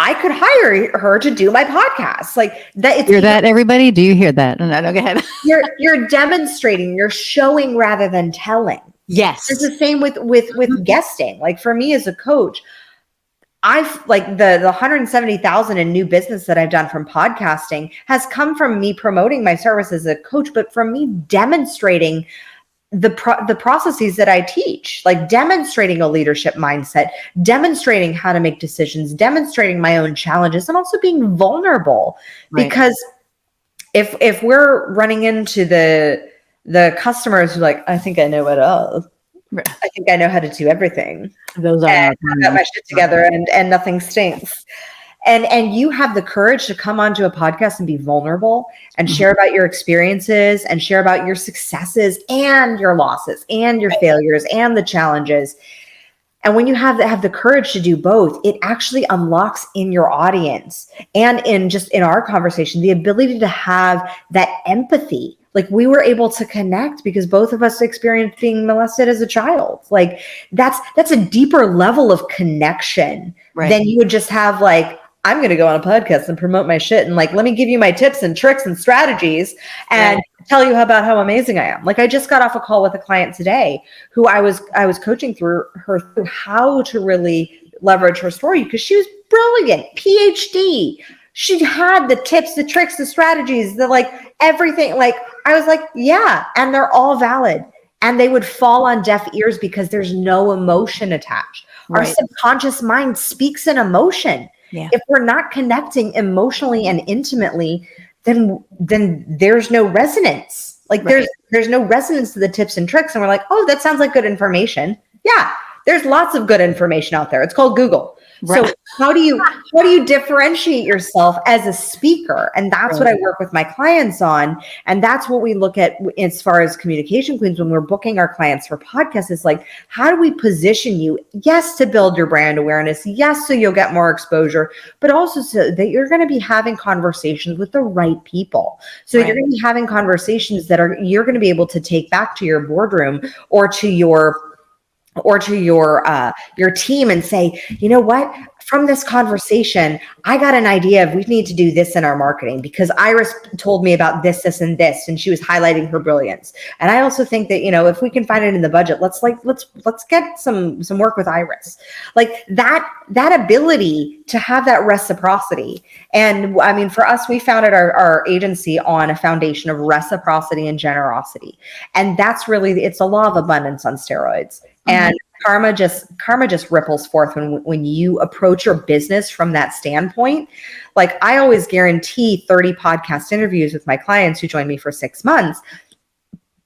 I could hire her to do my podcast. Like that. Hear that, everybody? Do you hear that? No, go ahead. You're demonstrating, you're showing rather than telling. Yes. It's the same with guesting. Like for me as a coach, I've like the 170,000 in new business that I've done from podcasting has come from me promoting my service as a coach, but from me demonstrating the processes that I teach, like demonstrating a leadership mindset, demonstrating how to make decisions, demonstrating my own challenges, and also being vulnerable. Right. Because if we're running into the customers who like, I think I know it all. Right. I think I know how to do everything. Those are I've got my shit together and nothing stinks. And you have the courage to come onto a podcast and be vulnerable and share about your experiences and share about your successes and your losses and your failures and the challenges. And when you have the courage to do both, it actually unlocks in your audience and in our conversation, the ability to have that empathy. Like we were able to connect because both of us experienced being molested as a child. Like that's a deeper level of connection than you would just have like, I'm going to go on a podcast and promote my shit. And like, let me give you my tips and tricks and strategies and tell you about how amazing I am. Like I just got off a call with a client today who I was coaching through how to really leverage her story because she was brilliant, PhD. She had the tips, the tricks, the strategies, the like everything. Like I was like, yeah. And they're all valid and they would fall on deaf ears because there's no emotion attached. Our subconscious mind speaks in emotion. Yeah. If we're not connecting emotionally and intimately, then there's no resonance. Like there's no resonance to the tips and tricks. And we're like, oh, that sounds like good information. Yeah, there's lots of good information out there. It's called Google. Right. So how do you differentiate yourself as a speaker? And that's what I work with my clients on. And that's what we look at as far as communication queens when we're booking our clients for podcasts is like, how do we position you? Yes, to build your brand awareness. Yes, so you'll get more exposure, but also so that you're going to be having conversations with the right people. So you're going to be having conversations that you're going to be able to take back to your boardroom or to your team and say, you know what, from this conversation, I got an idea of we need to do this in our marketing because Iris told me about this, and this, and she was highlighting her brilliance. And I also think that, you know, if we can find it in the budget, let's get some work with Iris. Like that ability to have that reciprocity. And I mean, for us, we founded our agency on a foundation of reciprocity and generosity. And that's really, it's a law of abundance on steroids. And karma just ripples forth when you approach your business from that standpoint. Like I always guarantee 30 podcast interviews with my clients who join me for 6 months.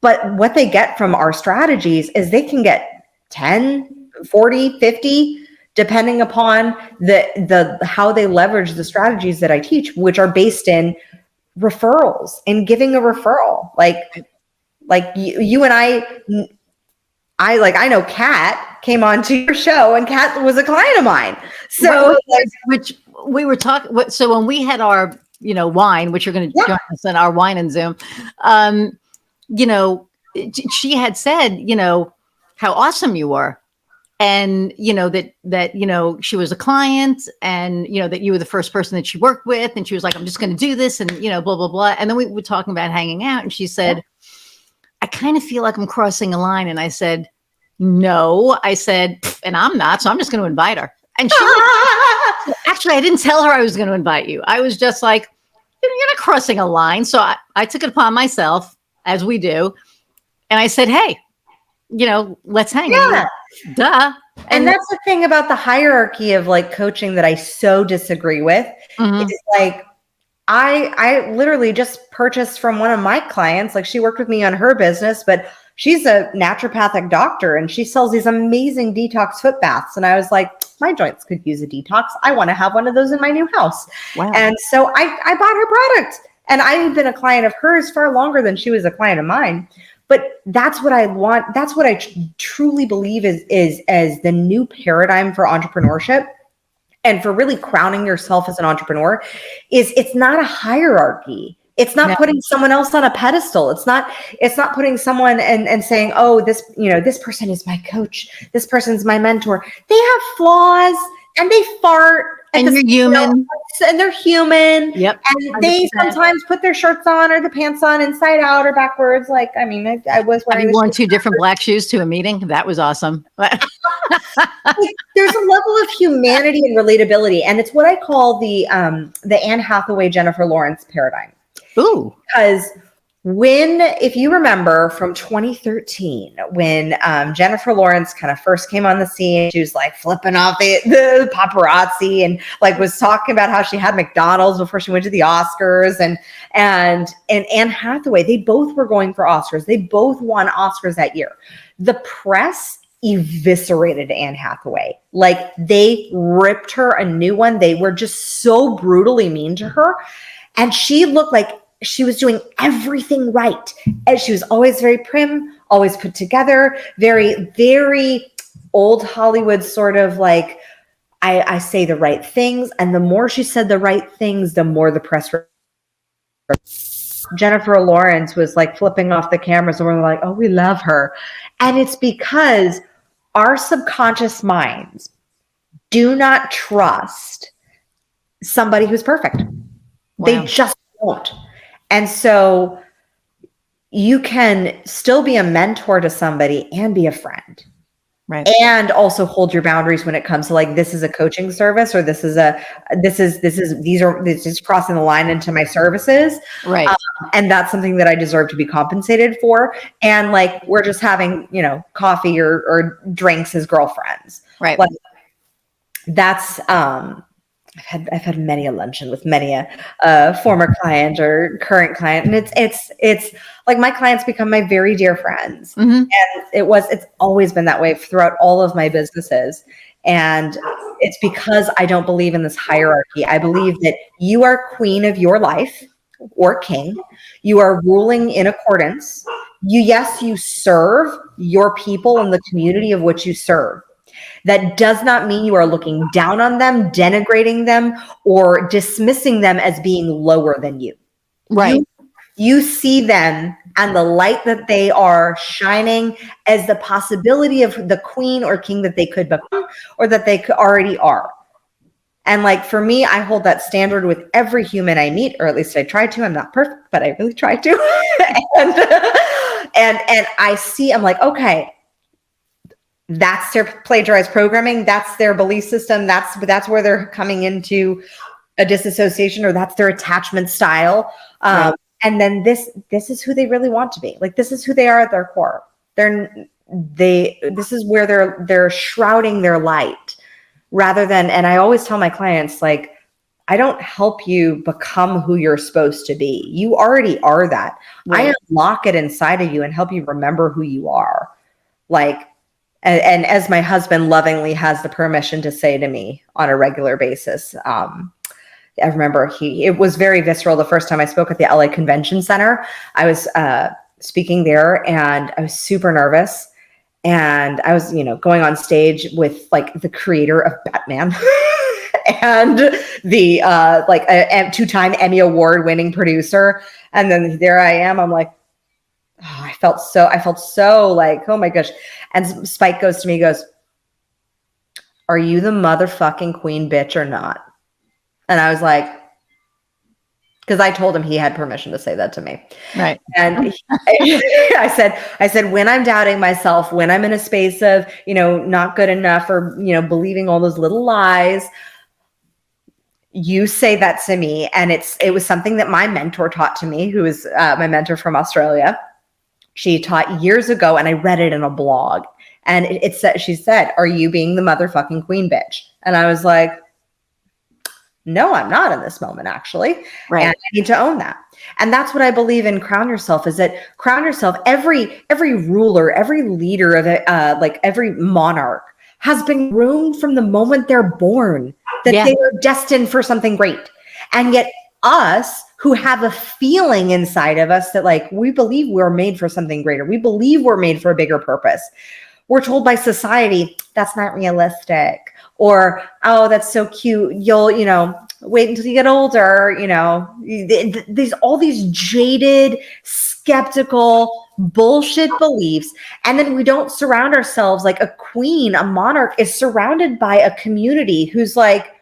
But what they get from our strategies is they can get 10, 40, 50 depending upon the how they leverage the strategies that I teach, which are based in referrals and giving a referral. Like you and I know Kat came on to your show, and Kat was a client of mine. So which we were talking. So when we had our, wine, which you're going to join us in our wine and Zoom, she had said, how awesome you were. And, that she was a client, and, that you were the first person that she worked with. And she was like, I'm just going to do this, and, blah, blah, blah. And then we were talking about hanging out, and she said, I kind of feel like I'm crossing a line. And I said, no, and I'm not, so I'm just going to invite her. And she actually, I didn't tell her I was going to invite you. I was just like, you're not crossing a line. So I took it upon myself, as we do. And I said, hey, let's hang. Yeah. Duh. And that's the thing about the hierarchy of like coaching that I so disagree with. Is like, I literally just purchased from one of my clients. Like, she worked with me on her business, but she's a naturopathic doctor, and she sells these amazing detox foot baths. And I was like, my joints could use a detox. I want to have one of those in my new house. Wow. And so I bought her product, and I've been a client of hers far longer than she was a client of mine. But that's what I want. That's what I truly believe is as the new paradigm for entrepreneurship, and for really crowning yourself as an entrepreneur, is it's not a hierarchy. It's not putting someone else on a pedestal. It's not putting someone and saying, oh, this person is my coach. This person's my mentor. They have flaws, and they fart. And you're human. And they're human. Yep. And 100%. They sometimes put their shirts on or the pants on inside out or backwards. Like, I mean, I was wearing. Have you worn 2 different black shoes to a meeting? That was awesome. There's a level of humanity and relatability, and it's what I call the Anne Hathaway, Jennifer Lawrence paradigm. Ooh. Because if you remember from 2013, when Jennifer Lawrence kind of first came on the scene, she was like flipping off the paparazzi, and like was talking about how she had McDonald's before she went to the Oscars, and Anne Hathaway, they both were going for Oscars. They both won Oscars that year. The press eviscerated Anne Hathaway. Like, they ripped her a new one. They were just so brutally mean to her. And she looked like she was doing everything right. And she was always very prim, always put together, very, very old Hollywood sort of like, I say the right things. And the more she said the right things, the more the press. Jennifer Lawrence was like flipping off the cameras, and we're like, oh, we love her. And it's because our subconscious minds do not trust somebody who's perfect. Wow. They just won't. And so you can still be a mentor to somebody and be a friend. Right. And also hold your boundaries when it comes to like, this is a coaching service, or this is crossing the line into my services. Right. And that's something that I deserve to be compensated for. And like, we're just having, coffee or drinks as girlfriends. Right. Like, that's, I've had many a luncheon with many a former client or current client, and it's like my clients become my very dear friends, and it's always been that way throughout all of my businesses. And it's because I don't believe in this hierarchy. I believe that you are queen of your life, or king. You are ruling in accordance. You serve your people and the community of which you serve. That does not mean you are looking down on them, denigrating them, or dismissing them as being lower than you. Right. You see them and the light that they are shining as the possibility of the queen or king that they could become, or that they already are. And like, for me, I hold that standard with every human I meet, or at least I try to. I'm not perfect, but I really try to. and I see, I'm like, okay, that's their plagiarized programming. That's their belief system. That's where they're coming into a disassociation, or that's their attachment style. Right. And then this is who they really want to be. Like, this is who they are at their core. This is where they're shrouding their light, rather than, and I always tell my clients, like, I don't help you become who you're supposed to be. You already are that. Right. I unlock it inside of you and help you remember who you are. Like, and as my husband lovingly has the permission to say to me on a regular basis. I remember it was very visceral. The first time I spoke at the LA Convention Center, I was speaking there and I was super nervous. And I was, going on stage with like the creator of Batman and the like a two-time Emmy Award winning producer. And then there I am. I'm like, oh, I felt so like, oh my gosh. And Spike goes to me, he goes, "Are you the motherfucking queen bitch or not?" And I was like, because I told him he had permission to say that to me. Right. And I said, when I'm doubting myself, when I'm in a space of, not good enough or, believing all those little lies, you say that to me. And it was something that my mentor taught to me, who is my mentor from Australia. She taught years ago, and I read it in a blog. And she said, "Are you being the motherfucking queen bitch?" And I was like, no, I'm not in this moment, actually. Right. And I need to own that. And that's what I believe in Crown Yourself, is that crown yourself, every ruler, every leader of it, like every monarch has been groomed from the moment they're born, that they are destined for something great. And yet us, who have a feeling inside of us that like, we believe we're made for something greater. We believe we're made for a bigger purpose. We're told by society, that's not realistic. Or, oh, that's so cute. You'll, wait until you get older. There's all these jaded, skeptical, bullshit beliefs. And then we don't surround ourselves like a queen, a monarch is surrounded by a community who's like,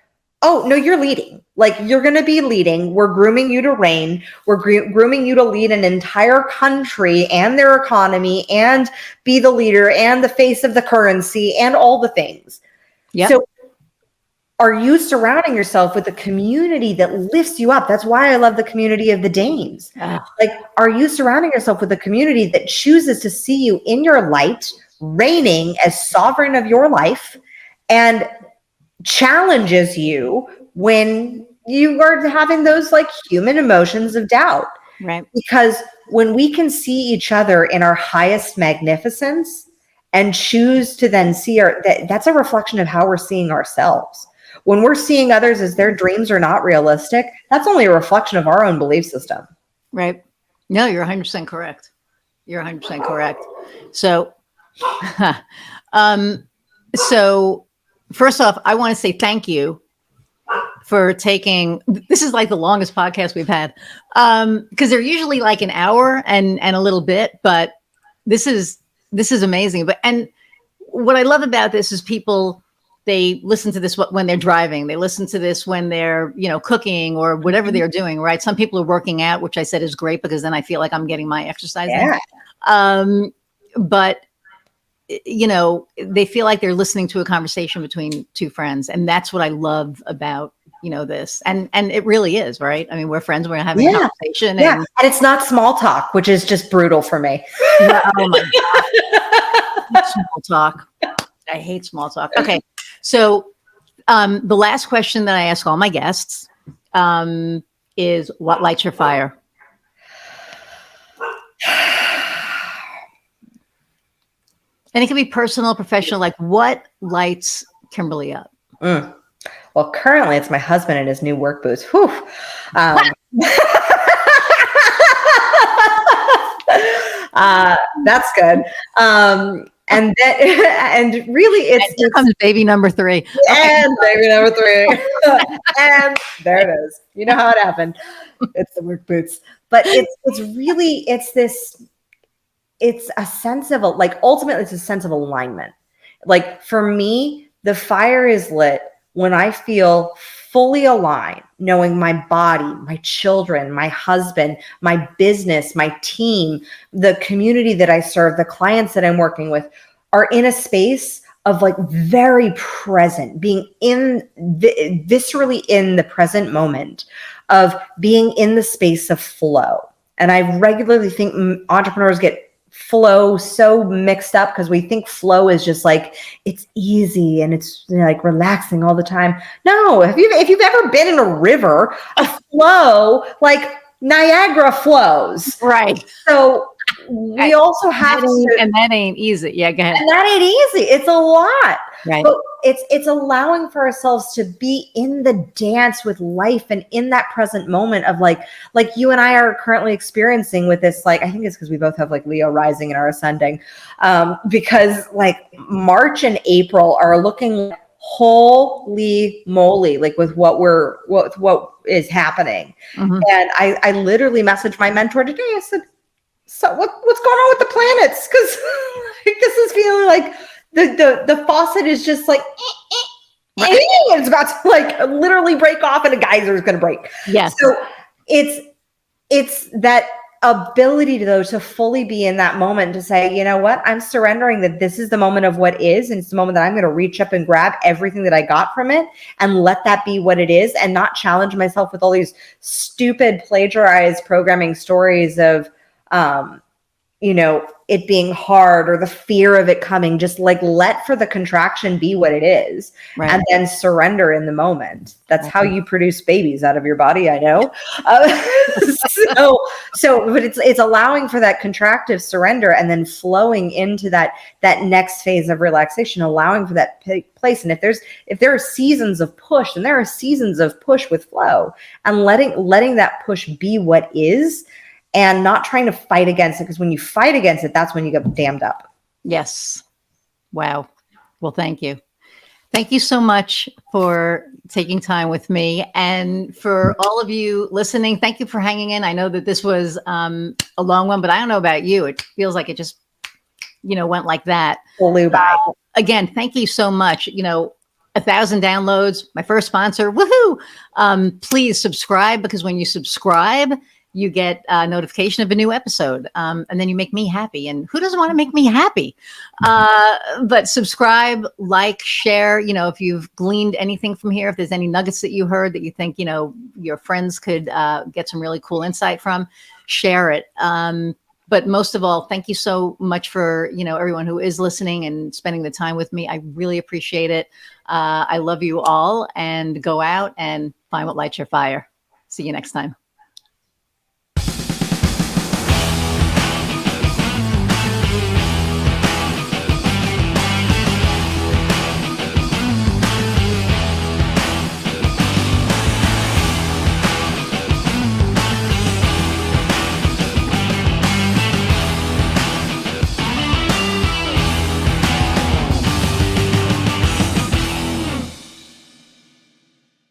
oh, no, you're leading. Like, you're going to be leading. We're grooming you to reign. We're grooming you to lead an entire country and their economy and be the leader and the face of the currency and all the things. Yep. So are you surrounding yourself with a community that lifts you up? That's why I love the community of the Danes. Like, are you surrounding yourself with a community that chooses to see you in your light, reigning as sovereign of your life, and challenges you when you are having those like human emotions of doubt? Right. Because when we can see each other in our highest magnificence, and choose to then see that's a reflection of how we're seeing ourselves. When we're seeing others as their dreams are not realistic, that's only a reflection of our own belief system. Right. No, you're 100% correct. You're 100% correct. So, so first off, I want to say thank you for this is like the longest podcast we've had. Because they're usually like an hour and a little bit, but this is amazing. And what I love about this is people, they listen to this when they're driving. They listen to this when they're, cooking or whatever they're doing, right? Some people are working out, which I said is great because then I feel like I'm getting my exercise in. But, they feel like they're listening to a conversation between two friends. And that's what I love about, this. And it really is, right? I mean, we're friends, we're having a conversation. And it's not small talk, which is just brutal for me. Oh my God. Small talk. I hate small talk. Okay. So the last question that I ask all my guests is, what lights your fire? And it can be personal, professional, like what lights Kimberly up? Well, currently it's my husband and his new work boots. Whew. That's good. And really here comes baby number 3. And baby number 3. And there it is. You know how it happened. It's the work boots. But it's a sense of ultimately it's a sense of alignment. Like for me, the fire is lit when I feel fully aligned, knowing my body, my children, my husband, my business, my team, the community that I serve, the clients that I'm working with are in a space of like very present, being viscerally in the present moment, of being in the space of flow. And I regularly think entrepreneurs get flow so mixed up because we think flow is just like it's easy and it's like relaxing all the time. No, if you've ever been in a river, a flow like Niagara flows, right? So we also have to, and that ain't easy. Yeah, go ahead. and that ain't easy. It's a lot. Right. But it's allowing for ourselves to be in the dance with life and in that present moment of like you and I are currently experiencing with this, like, I think it's because we both have like Leo rising and are ascending. Because like March and April are looking like, holy moly, like with what is happening. Mm-hmm. And I literally messaged my mentor today. I said, so what's going on with the planets? Because like, this is feeling like the faucet is just like it's about to like literally break off and a geyser is going to break. Yes. So it's that ability to fully be in that moment, to say, you know what, I'm surrendering that this is the moment of what is, and it's the moment that I'm going to reach up and grab everything that I got from it and let that be what it is, and not challenge myself with all these stupid plagiarized programming stories of it being hard or the fear of it coming. Just like let for the contraction be what it is, Right. and then surrender in the moment. That's Right. how you produce babies out of your body. I know. But it's allowing for that contractive surrender and then flowing into that next phase of relaxation, allowing for that place. And if there are seasons of push, then there are seasons of push with flow, and letting that push be what is, and not trying to fight against it, because when you fight against it, that's when you get dammed up. Yes. Wow. Well, thank you. Thank you so much for taking time with me, and for all of you listening, thank you for hanging in. I know that this was a long one, but I don't know about you. It feels like it just, went like that. Flew by. Again, thank you so much. 1,000 downloads, my first sponsor. Woohoo! Please subscribe, because when you subscribe, you get a notification of a new episode. And then you make me happy. And who doesn't want to make me happy? But subscribe, like, share, if you've gleaned anything from here, if there's any nuggets that you heard that you think, your friends could get some really cool insight from, share it. But most of all, thank you so much for, everyone who is listening and spending the time with me. I really appreciate it. I love you all, and go out and find what lights your fire. See you next time.